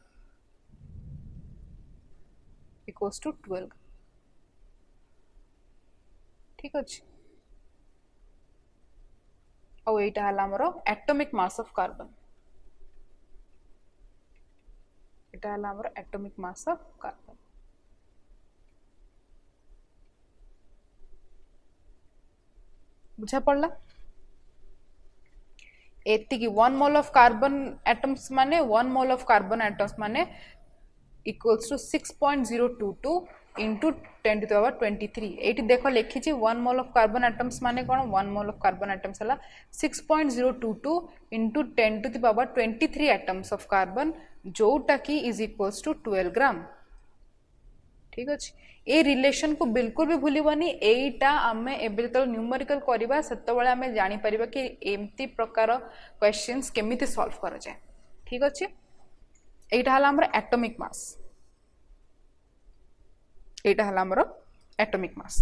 equals to 12 ठीक अच्छे और एटा हला हमरो एटॉमिक मास ऑफ कार्बन एटा हला हमरो एटॉमिक मास ऑफ कार्बन बुझा पड़ला एतिकी 1 मोल ऑफ कार्बन एटम्स माने 1 मोल ऑफ कार्बन एटम्स माने equals to 6.022 into 10 to the power 23 एटी देखो लिखी 1 मोल ऑफ कार्बन एटम्स माने कौन 1 मोल ऑफ कार्बन एटम्स हला 6.022 into 10 to the power 23 atoms of carbon जोटा की इज इक्वल्स टू 12 ग्राम ठीक अच्छे ए रिलेशन को बिल्कुल भी भूलिबनी एटा आमे एबे तो न्यूमेरिकल करबा सेतबेले आमे जानि परिबा कि एम्ति प्रकार क्वेश्चंस केमिति सॉल्व करा जाय ठीक अच्छे एटा हला हमर एटॉमिक मास एटा हला हमर एटॉमिक मास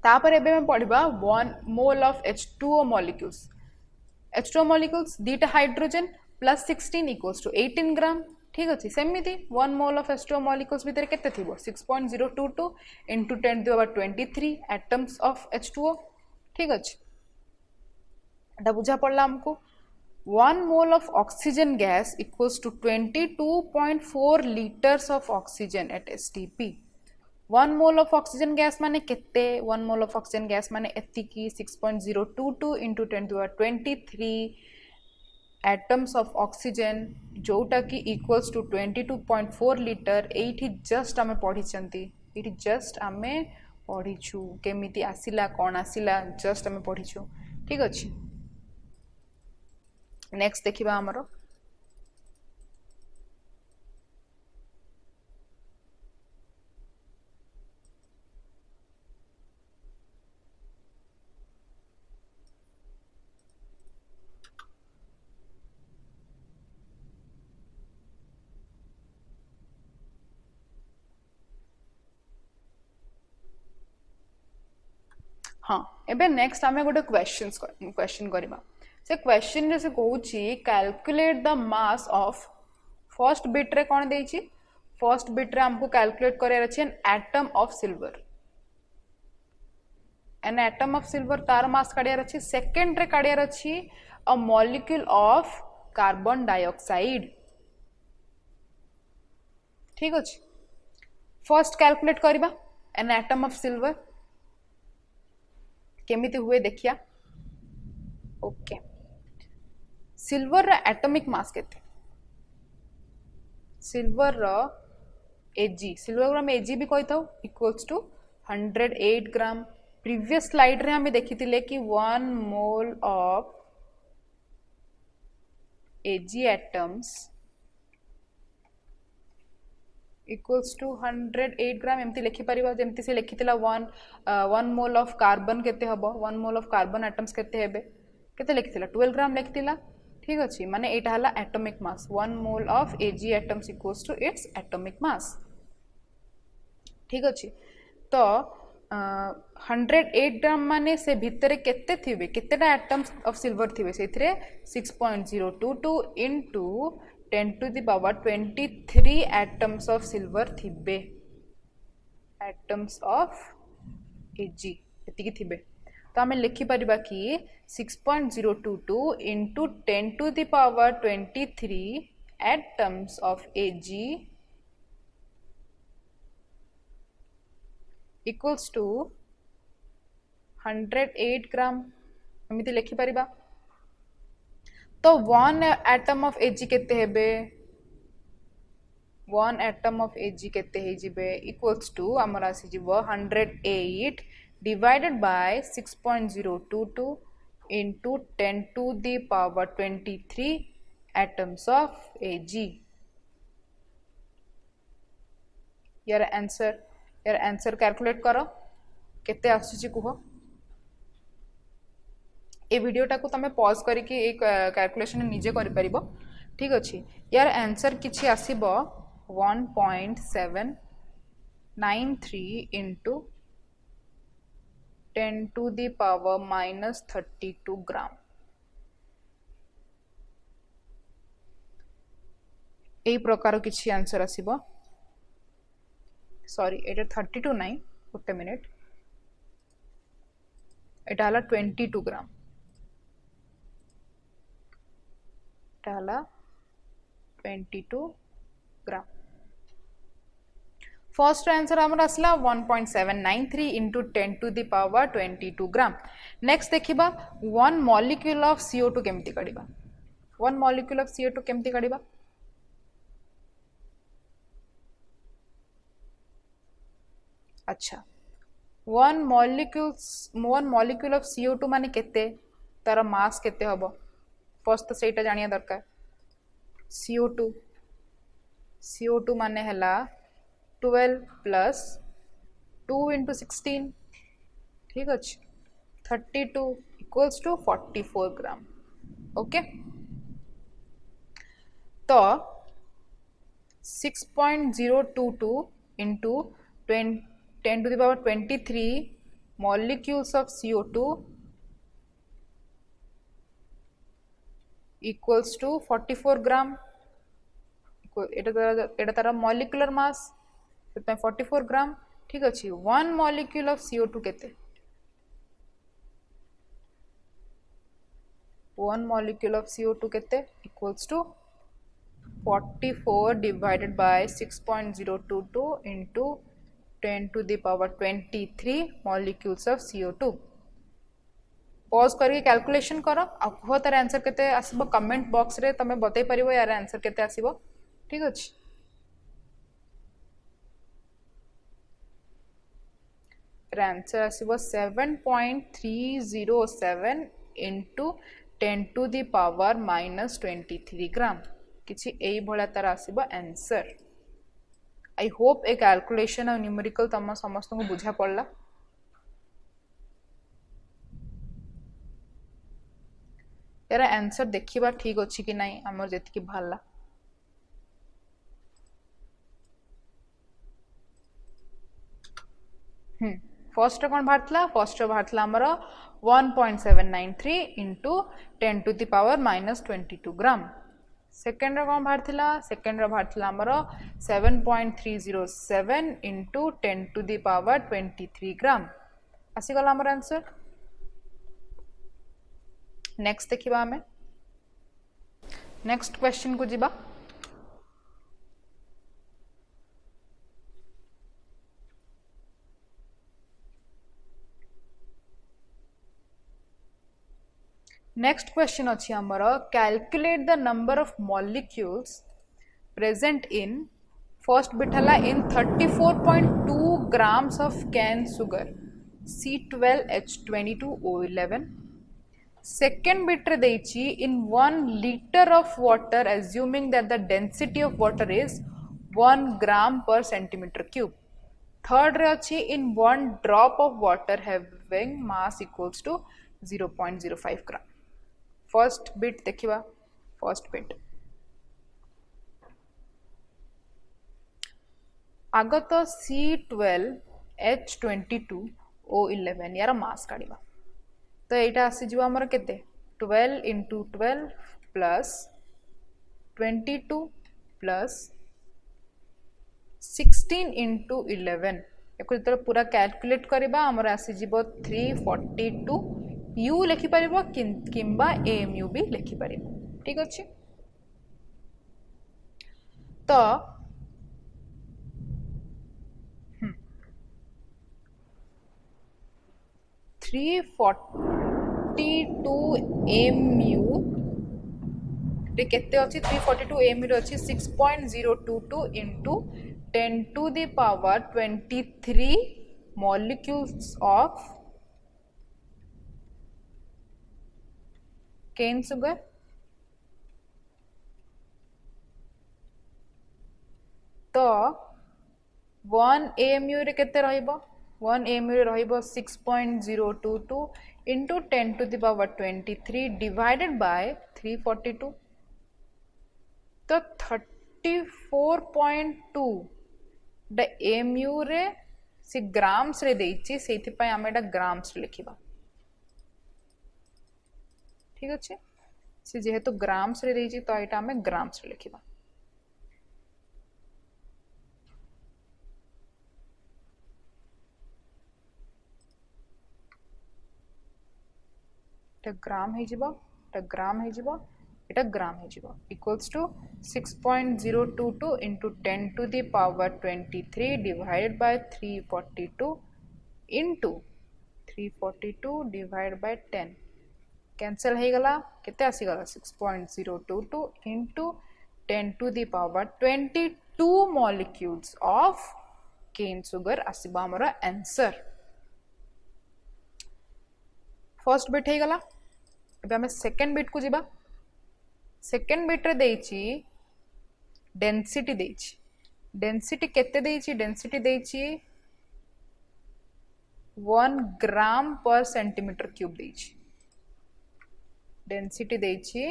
तापर एबे हम पढिबा 1 mole of H2O molecules H2O molecules दीटा hydrogen plus 16 equals to 18 gram ठीक अच्छे सेमती 1 मोल ऑफ H2O मॉलिक्यूल्स भितर केते थिबो 6.022 into 10 to the power 23 atoms of H2O ठीक अच्छे एटा बुझा पड़ला हमको 1 mole of oxygen gas equals to 22.4 liters of oxygen at STP 1 mole of oxygen gas माने केते 1 mole of oxygen gas माने एतिकी 6.022 into 10 to the power 23 atoms of oxygen जोटा की equals to 22.4 liter एठी जस्ट आमे पढिचंती एठी जस्ट आमे पढिछु केमिति आसिला कोन आसिला जस्ट आमे पढिछु ठीक अछि नेक्स्ट देखिबा हमरो हाँ एबे नेक्स्ट आमे गोटे क्वेश्चन करबा से क्वेश्चन रे से कहूची calculate the mass of first bit रे कोन देइची फर्स्ट बिट रे हमको कैलकुलेट करे अछि an atom of silver an atom of silver तार मास काडियार अछि सेकंड रे काडियार अछि a molecule of carbon dioxide ठीक अछि फर्स्ट कैलकुलेट करबा एन एटम ऑफ सिल्वर केमिति हुए देखिया ओके सिल्वर रा एटॉमिक मास केते सिल्वर रा एजी सिल्वर ग्राम एजी भी कहि थाउ equals to 108 gram previous slide रे हमें देखिथिले कि 1 mole of AG atoms equals to 108 ग्राम एमती लिखि परिबा जेमती से लिखितिला 1 मोल ऑफ कार्बन केते हबो 1 मोल ऑफ कार्बन एटम्स केते हेबे केते लिखितिला 12 ग्राम लिखितिला ठीक अछि माने एटा हला atomic mass 1 mole of AG atoms equals to its atomic mass ठीक अछि तो 108 ग्राम माने से भितरे केते थिबे केतेटा एटम्स ऑफ सिल्वर थिबे सेथिरे 6.022 into 10 to the power 23 atoms of silver थिबे atoms of Ag एतिकी थिबे तो हमें लिखि परिबा कि 6.022 into 10 to the power 23 atoms of Ag equals to 108 ग्राम एमिति लिखि परिबा तो 1 एटम ऑफ Ag केते हेबे 1 एटम ऑफ Ag केते हे जिबे इक्वल्स टू हमर आसी जिवो 108 divided by 6.022 into 10 to the power 23 atoms of Ag. यार आंसर कैलकुलेट करो केते आसुची कुह ए वीडियोटा को तमे पॉज करके एक कैलकुलेशन निजे करि परिबो ठीक अछि यार आंसर किछि आसीबो 1.793 into 10 to the power minus 32 ग्राम एई प्रकार किछि आंसर आसीबो सॉरी एटा 32 नाही गोटे मिनिट एटा हला 22 ग्राम एटा हला 22 ग्राम फर्स्ट आंसर हमर असला 1.793 into 10 to the power 22 gram next देखिबा 1 मॉलिक्यूल ऑफ CO2 केमती काढिबा 1 मॉलिक्यूल ऑफ CO2 केमती काढिबा अच्छा 1 मॉलिक्यूल ऑफ CO2 माने केते तार मास केते हबो फर्स्ट तो सेटा जानिया दरकार CO2 माने हला 12 plus 2 into 16 ठीक अछि 32 equals to 44 ग्राम ओके तो 6.022 into 10 to the power 23 molecules of CO2 equals to 44 gram Etah Tara molecular mass 44 ग्राम ठीक अछि 1 मॉलिक्यूल ऑफ CO2 केते 1 मॉलिक्यूल ऑफ CO2 केते equals to 44 divided by 6.022 into 10 to the power 23 molecules of CO2 pause करके calculation करो आ कहो तार answer केते आसीबो comment box रे तमे बतै परिबो यार आंसर केते आसीबो ठीक अछि आंसर आसीबो 7.307 into 10 to the power minus 23 gram किछि एई भला तार आसीबो आंसर आई होप ए कैलकुलेशन और न्यूमेरिकल तम समस्त को बुझा पड़ला यार आंसर देखिबा ठीक अछि कि नाही हमर जेति कि भाला फर्स्ट कोन भारतला फर्स्ट भारतला हमर 1.793 into 10 to the power minus 22 gram second कोन भारतला सेकेंड भारतला हमर 7.307 into 10 to the power 23 ग्राम आसी गला हमर आंसर नेक्स्ट देखिबा हमें नेक्स्ट क्वेश्चन को जिबा नेक्स्ट क्वेश्चन अछि हमर calculate the number of molecules present in first बिटला in 34.2 grams of cane sugar C12H22O11 second bit रे देछि in 1 liter of water assuming that the density of water is 1 gram per centimeter cube third रे अछि in 1 drop of water having mass equals to 0.05 gram first bit देखिबा first bit आगत C12H22O11 यार मास काढिबा तो एटा आसी जिवो हमर केते 12 into 12 plus 22 plus 16 into 11 एको जतरा पूरा कैलकुलेट करबा हमर आसी जिवो 342 U लिखि परिबो किंबा AMU भी लिखि परिबो ठीक अछि तो 342 mu रे केते अछि 342 एमयू रे अछि 6.022 into 10 to the power 23 molecules of cane sugar. तो 1 एमयू रे केते रहिबो 1 एमयू रे रहिबो 6.022 into 10 to the power 23 divided by 342. तो 34.2 ड एमयू रे सी ग्राम्स रे देइछि सेति पय हम एटा ग्राम्स रे लिखिबा ठीक अछि से जेहेतु ग्राम्स रे देइछि तो एटा हम ग्राम्स रे लिखिबा एटा ग्राम हे जिवो एटा ग्राम हे जिवो एटा ग्राम हे जिवो equals to 6.022 into 10 to the power 23 divided by 342 into 342 divided by 10 cancel हे गला केते आसी गला 6.022 into 10 to the power 22 molecules of cane sugar आसीबा हमरा आंसर फर्स्ट बिट हे गला अब हमें सेकंड बिट को जिबा सेकंड बिट रे देइछि डेंसिटी देइछि डेंसिटी केते देइछि डेंसिटी देइछि 1 ग्राम पर सेंटीमीटर क्यूब देइछि डेंसिटी देइछि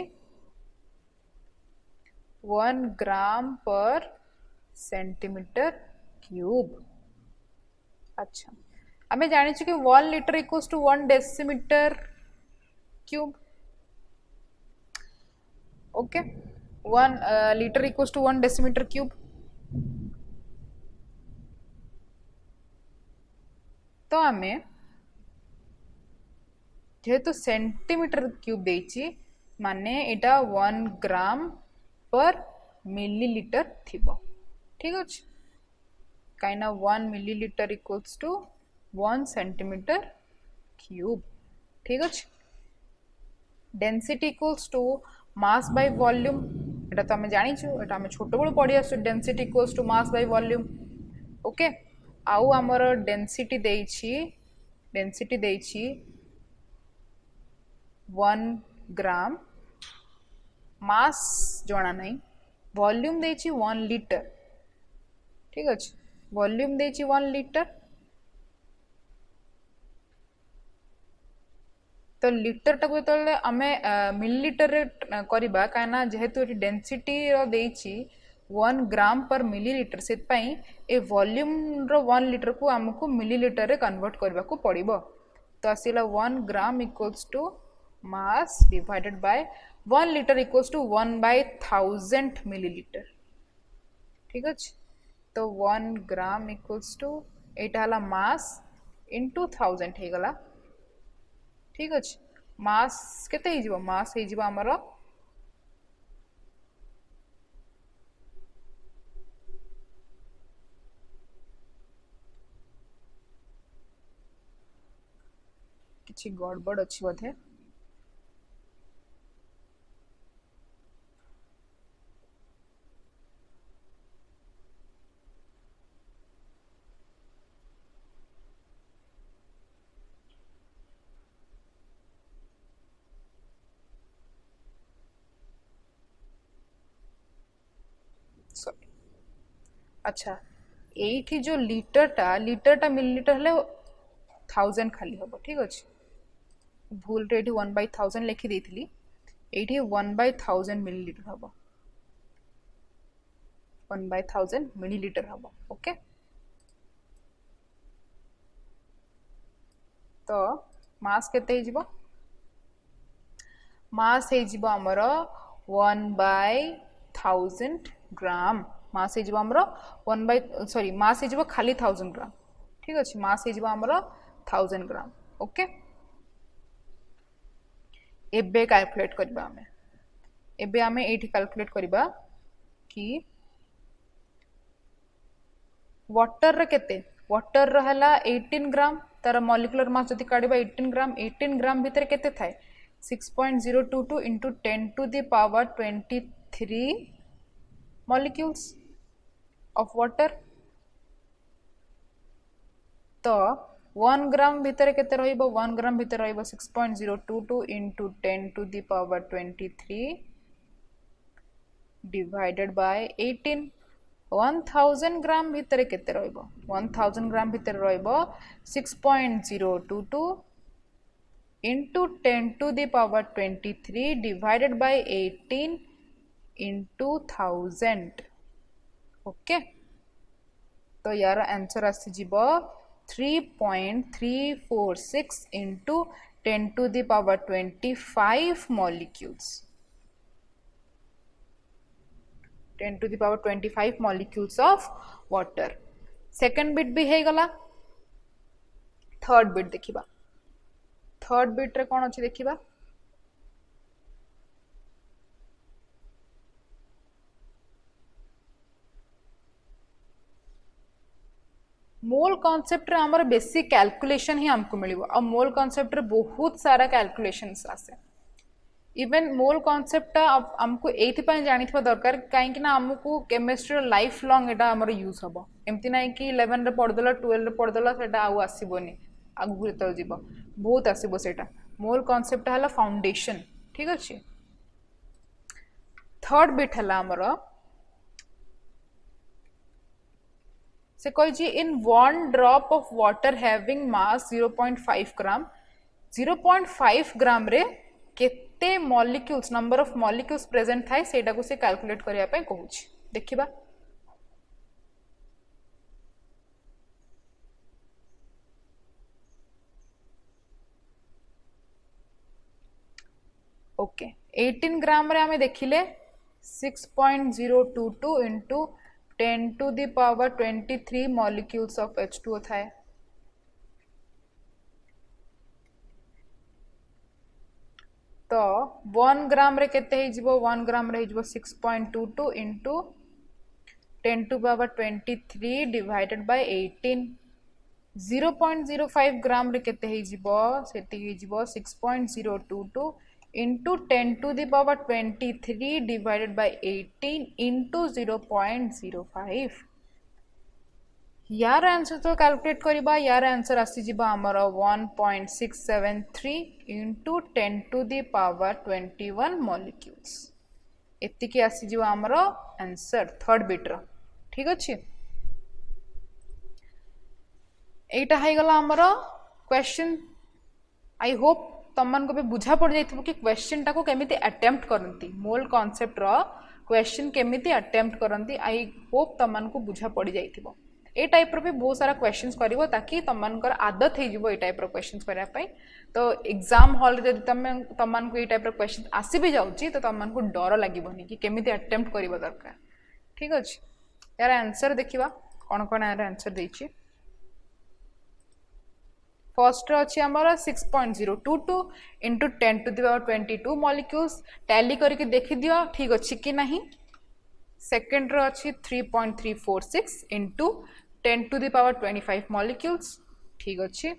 1 ग्राम पर सेंटीमीटर क्यूब अच्छा हमें जानी कि 1 litre equals to 1 decimetre cube okay 1 litre equals to 1 decimetre cube तो हमें जेहेतु सेंटीमीटर क्यूब देइछि माने एटा 1 ग्राम पर मिलीलीटर थिबो ठीक अछि काइना 1 millilitre equals to 1 centimetre cube ठीक अछि density equals to mass by volume एटा तो हमें जानि छु एटा हमें छोटो बड़ पढि आसु density equals to mass by volume okay आउ हमर डेंसिटी देइछि 1 ग्राम मास जणा नहीं वॉल्यूम देइछि 1 लीटर ठीक अछि वॉल्यूम देइछि 1 लीटर तो लीटर टाको तो आमे मिलीलीटर रे करबा काना जेहेतु डेंसिटी रो देइछि 1 ग्राम पर मिलीलीटर से पई ए वॉल्यूम रो 1 लीटर को हमको मिलीलीटर रे कन्वर्ट करबा को पड़िबो तो आसीला 1 gram equals to mass divided by 1 litre equals to 1/1000 millilitre ठीक अछि तो 1 ग्राम इक्वल्स टू एटा हला मास इनटू 1000 हे गला ठीक अछि मास केते हे जिवो मास हे जिवो हमरो किछि गड़बड़ अछि बोधे सॉरी अच्छा एठी जो लीटर टा मिलीलीटर हले 1000 खाली हबो ठीक अछि भूल रे 1/1000 लिखि देथिली एठी 1/1000 मिलीलीटर हबो 1/1000 मिलीलीटर हबो ओके तो मास केते हिजिबो मास हिजिबो हमरो 1/1000 ग्राम मास हिजिबो हमरो 1 मास हिजिबो खाली 1000 ग्राम ठीक अछि मास हिजिबो हमरो 1000 ग्राम ओके एबे कैलकुलेट करबा हमें एबे हमें एठी कैलकुलेट करबा कि वाटर रे केते वाटर रहला 18 ग्राम तार मॉलिक्यूलर मास जति काढिबा 18 ग्राम भीतर केते थाए 6.022 into 10 to the power 23 molecules of water. तो 1 ग्राम भितर केते रहिबो 1 ग्राम भितर रहिबो 6.022 into 10 to the power 23 divided by 18. 1000 ग्राम भितर केते रहिबो 1000 ग्राम भितर रहिबो 6.022 into 10 to the power 23 divided by 18 into 1000. Okay तो यार आंसर आसी जीवो 3.346 into 10 to the power 25 molecules. 10 to the power 25 molecules of water. Second bit भी है गला. Third bit देखिबा. Third bit रे कौन अच्छी देखिबा. मोल कॉन्सेप्ट रे हमर बेसिक कैलकुलेशन ही हमको मिलिबो आ मोल कॉन्सेप्ट रे बहुत सारा कैलकुलेशंस आसे इवन मोल कॉन्सेप्ट हमको एथि पय जानिथबा दरकार काहे कि ना हमको केमिस्ट्री लाइफ लॉन्ग एटा हमर यूज हबो एमति नै कि 11 रे पढदला 12 रे पढदला सेटा आउ आसीबोनी आगु जेतल जीवो बहुत आसीबो सेटा मोल कॉन्सेप्ट हला फाउंडेशन ठीक अछि थर्ड बिट हला हमर से कोई जी इन 1 drop of water having mass 0.5 ग्राम 0.5 ग्राम रे केते molecules number of molecules present थाए सेटा को से कैलकुलेट करिया पय कहूची देखिबा ओके 18 ग्राम रे हमें देखिले 6.022 into 10 to the power 23 molecules of H2O थाए तो 1 ग्राम रे केते ही जीवो 1 ग्राम रे जीवो 6.22 into 10 to power 23 divided by 18 0.05 ग्राम रे केते ही जीवो सेति ही जीवो 6.022 into 10 to the power 23 divided by 18 into 0.05 यार आंसर तो कैलकुलेट करिबा यार आंसर आसी जिबा हमर 1.673 into 10 to the power 21 molecules एति के आसी जिबा हमर आंसर थर्ड बिट रो ठीक अछि एटा हाई गला हमर क्वेश्चन आई होप तमन को भी बुझा पड़ जाइथिबो कि क्वेश्चन टाको केमिति अटेम्प्ट करंती मोल कांसेप्ट रो क्वेश्चन केमिति अटेम्प्ट करंती आई होप तमन को बुझा पड़ जाइथिबो ए टाइप रो भी बहुत सारा क्वेश्चंस करिवो ताकि तमन कर आदत हे जिवो ए टाइप रो क्वेश्चंस करिया पई तो एग्जाम हॉल रे जदि तमन को ए टाइप रो क्वेश्चन आसी भी जाउची तो तमन को डर लागिबोनी कि केमिति अटेम्प्ट करिवो दरकार ठीक अछि यार आंसर देखिबा कोन कोन यार आंसर देछि फर्स्ट अच्छी आमर 6.022 into 10 to the power 22 molecules tally करके देखि दियो ठीक अच्छी कि नहीं सेकंड रो अच्छी 3.346 into 10 to the power 25 molecules ठीक अच्छी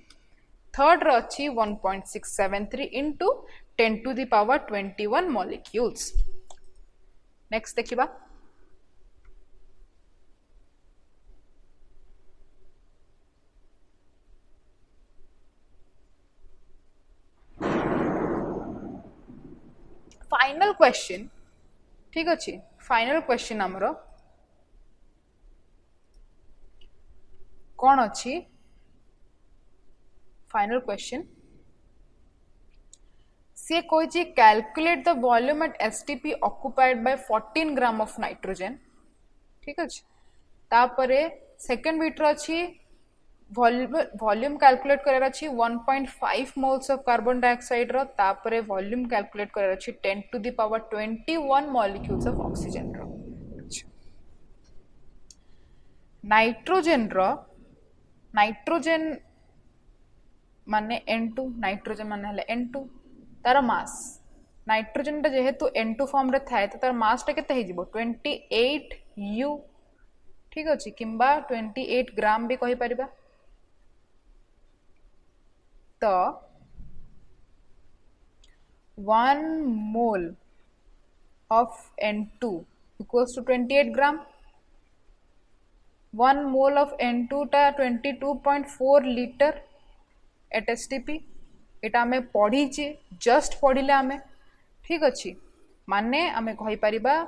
थर्ड रो अच्छी 1.673 into 10 to the power 21 molecules next देखिबा फाइनल क्वेश्चन ठीक अच्छे फाइनल क्वेश्चन आमर कौन अच्छी फाइनल क्वेश्चन सी कही calculate the volume at STP occupied by 14 gram of nitrogen ठीक अच्छे तापरे सेकंड बिट अच्छी वॉल्यूम कैलकुलेट करार अछि 1.5 मोल्स ऑफ कार्बन डाइऑक्साइड रो तापरे वॉल्यूम कैलकुलेट करार अछि 10 to the power 21 molecules of oxygen रो नाइट्रोजन माने N2 नाइट्रोजन माने हले N2 तार मास नाइट्रोजन टा जेहेतु N2 फॉर्म रे थाए तो तार मास टा केते हे जिवो 28 U ठीक अछि किंबा 28 ग्राम भी कहि परिबा तो 1 mole of N2 equals to 28 gram. 1 mole of N2 टा 22.4 लीटर एट एसटीपी एटा आमे पढ़ीचे जस्ट पढ़िले आमे ठीक अच्छी माने आमे कहि परिबा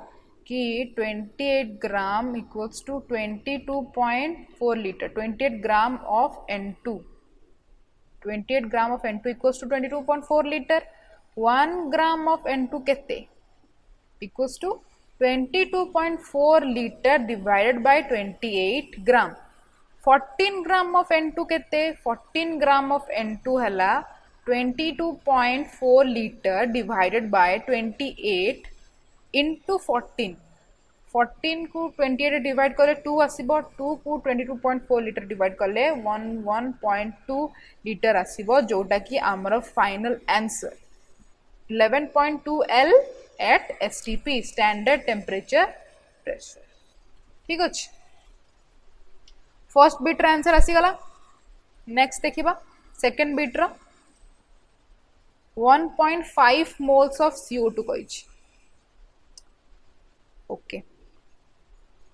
कि 28 gram equals to 22.4 litre 28 gram of N2 28 gram of N2 equals to 22.4 litre 1 gram of N2 केते equals to 22.4 litre divided by 28 gram 14 gram of N2 केते 14 ग्राम ऑफ N2 हला 22.4 लीटर divided by 28 into 14 14 को 28 divide कले 2 आसीबो 2 को 22.4 litre divide कले 11.2 litre आसीबो जोटा कि हमर final answer 11.2 L at STP standard temperature pressure ठीक अछि फर्स्ट बिट आंसर आसी गला नेक्स्ट देखिबा सेकंड बिट रो 1.5 मोल्स ऑफ CO2 कहिछि ओके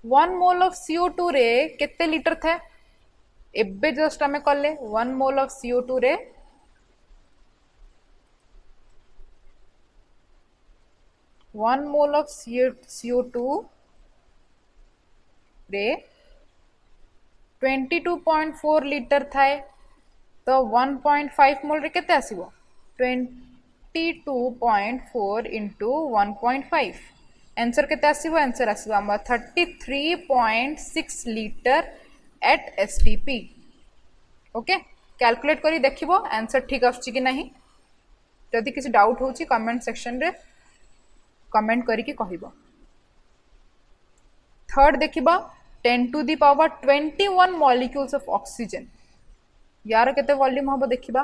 1 मोल ऑफ CO2 रे केते लीटर था एबे जस्ट हमें कले 1 मोल ऑफ CO2 रे 1 मोल ऑफ CO2 रे 22.4 लीटर थाए तो 1.5 मोल रे केते आसीबो 22.4 into 1.5 आंसर केते आसीबो आंसर आसीबो हम 33.6 litre at STP okay calculate करी देखिबो आंसर ठीक आछि कि नहीं जदि किसी डाउट होची कमेंट सेक्शन रे कमेंट करी कि कहिबो थर्ड देखिबा 10 to the power 21 molecules of oxygen यार केते वॉल्यूम हबो देखिबा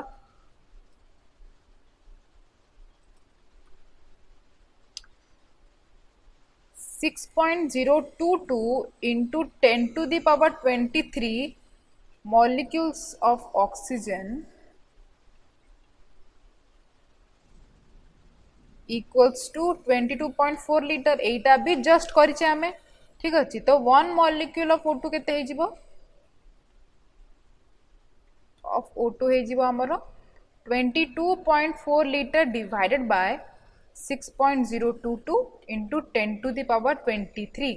six 6.022 into 10 to the power 23 molecules of oxygen equals to 22.4 litre एटा भी जस्ट करिचे हमें ठीक अछि तो 1 molecule of O2 केते हे जिवो of O2 हे जिवो हमरो 22.4 litre divided by 6.022 into 10 to the power 23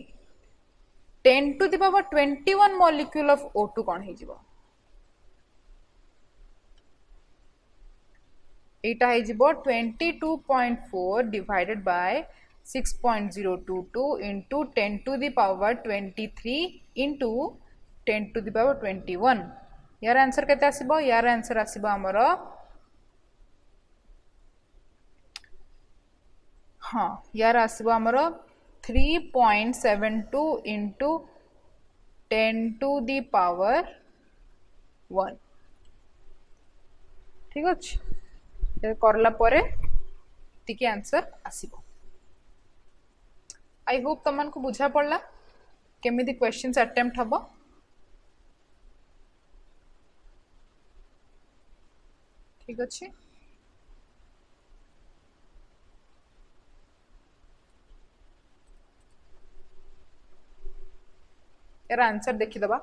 10 to the power 21 molecule of O2 कोन हे जिवो एटा है जिवो 22.4 divided by 6.022 into 10 to the power 23 into 10 to the power 21 यार आंसर केते आसीबो यार आंसर आसीबो हमरो हाँ यार आसीबो हमरो 3.72 into 10 to the power 1 ठीक अछि करला परे तिके आंसर आसीबो आई होप तमन को बुझा पड़ला केमिति क्वेश्चंस अटेम्प्ट हबो ठीक अछि यार आंसर देखि दबा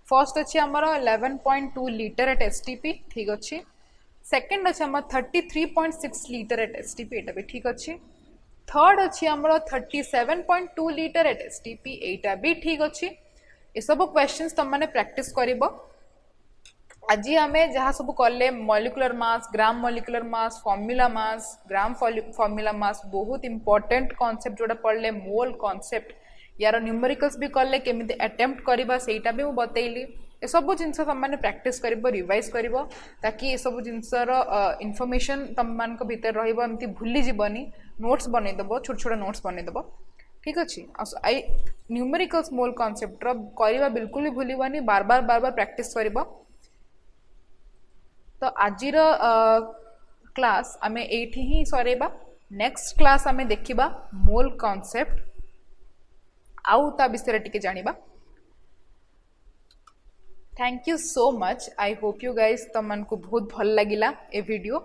फर्स्ट अछि हमरो 11.2 लीटर एट STP ठीक अछि सेकंड अछि हमर 33.6 लीटर एट STP एटा भी ठीक अछि थर्ड अछि हमरो 37.2 लीटर एट STP एटा भी ठीक अछि ए सब क्वेश्चंस तुम माने प्रैक्टिस करिवो आज हमें जहाँ सब कले molecular mass gram molecular mass formula mass ग्राम फॉर्मूला मास बहुत इंपोर्टेंट कांसेप्ट जोड़ा पढ़ले मोल कांसेप्ट यार न्यूमेरिकल्स भी कले केमिति अटेम्प्ट करबा सेटा भी मु बतैली ए सब जिनस तुम माने प्रैक्टिस करिवो रिवाइज करिवो ताकि ए सब जिनसर इन्फॉर्मेशन तुम मान को भीतर रहइबो एमति भूली जीवनी नोट्स बनै दबो छोट छोट नोट्स बनै दबो ठीक अछि आई न्यूमेरिकल्स मोल कांसेप्ट रो करबा बिल्कुल भी भूलिबानी बार बार प्रैक्टिस करिवो तो आजिर क्लास आमे एठी ही सरेबा नेक्स्ट क्लास आमे देखिबा मोल कांसेप्ट आउ ता विषय टिके जानिबा thank you so much I hope you guys तमन को बहुत भल लागिला ए वीडियो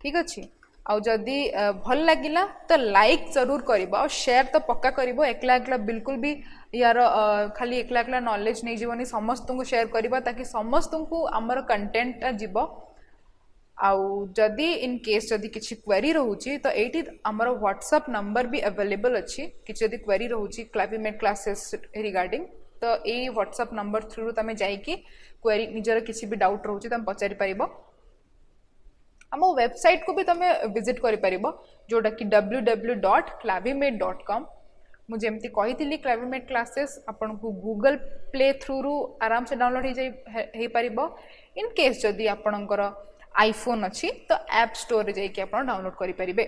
ठीक अछि आउ जदि भल लगिला तो लाइक जरूर करिबो और शेयर तो पक्का करिबो। एकला एकला बिल्कुल भी यार खाली एकला एकला नॉलेज नहीं जीवनी, समस्त को शेयर करिबो ताकि समस्त को हमर कंटेंट जीवो। आउ जदि इन केस जदि किसी क्वेरी रहूची तो एटी हमर व्हाट्सएप नंबर भी अवेलेबल अच्छी। किसी जदि क्वेरी रहूची क्लाविमेट क्लासेस रिगार्डिंग तो ए व्हाट्सएप नंबर थ्रू तमे जाइकी क्वेरी निजर किसी भी डाउट रहूची तमे पचारि परिबो। आम वेबसाइट को भी तुम विजिट कर जोटा कि www.clavimate.com। मुझे एमती कही क्लाविमेट क्लासेस आपन को गूगल प्ले थ्रू रु आराम से डाउनलोड हो पारिबो। इन केस जदि आपणकर आईफोन अच्छी तो ऐप स्टोर रे जाइए आप डाउनलोड करेंगे।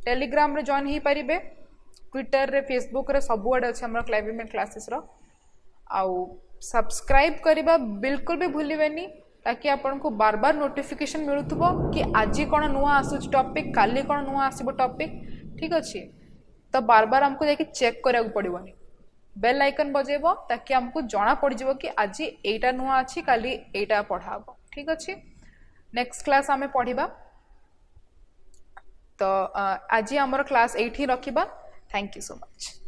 टेलीग्राम रे जॉइन हो पारिबे, ट्विटर रे फेसबुक रे सबुआडे अच्छे हमर क्लाविमेट क्लासेस रो। आउ सब्सक्राइब करबा बिल्कुल भी भूलिबेनी ताकि आपन को बार बार नोटिफिकेशन मिलुथबो कि आज कौन नुआ आसुच टॉपिक, काली कौन नुआ आसीबो टॉपिक। ठीक अच्छे तो बार बार हमको जाके चेक करिया पड़िबोनी। बेल आइकन बजेबो ताकि हमको जना पड़ जिवो कि आज एटा नुआ अछि काली एटा पढ़ाबो। ठीक अच्छे नेक्स्ट क्लास आमे पढ़िबा। तो आज हमर क्लास एठी रखिबा। Thank you so much.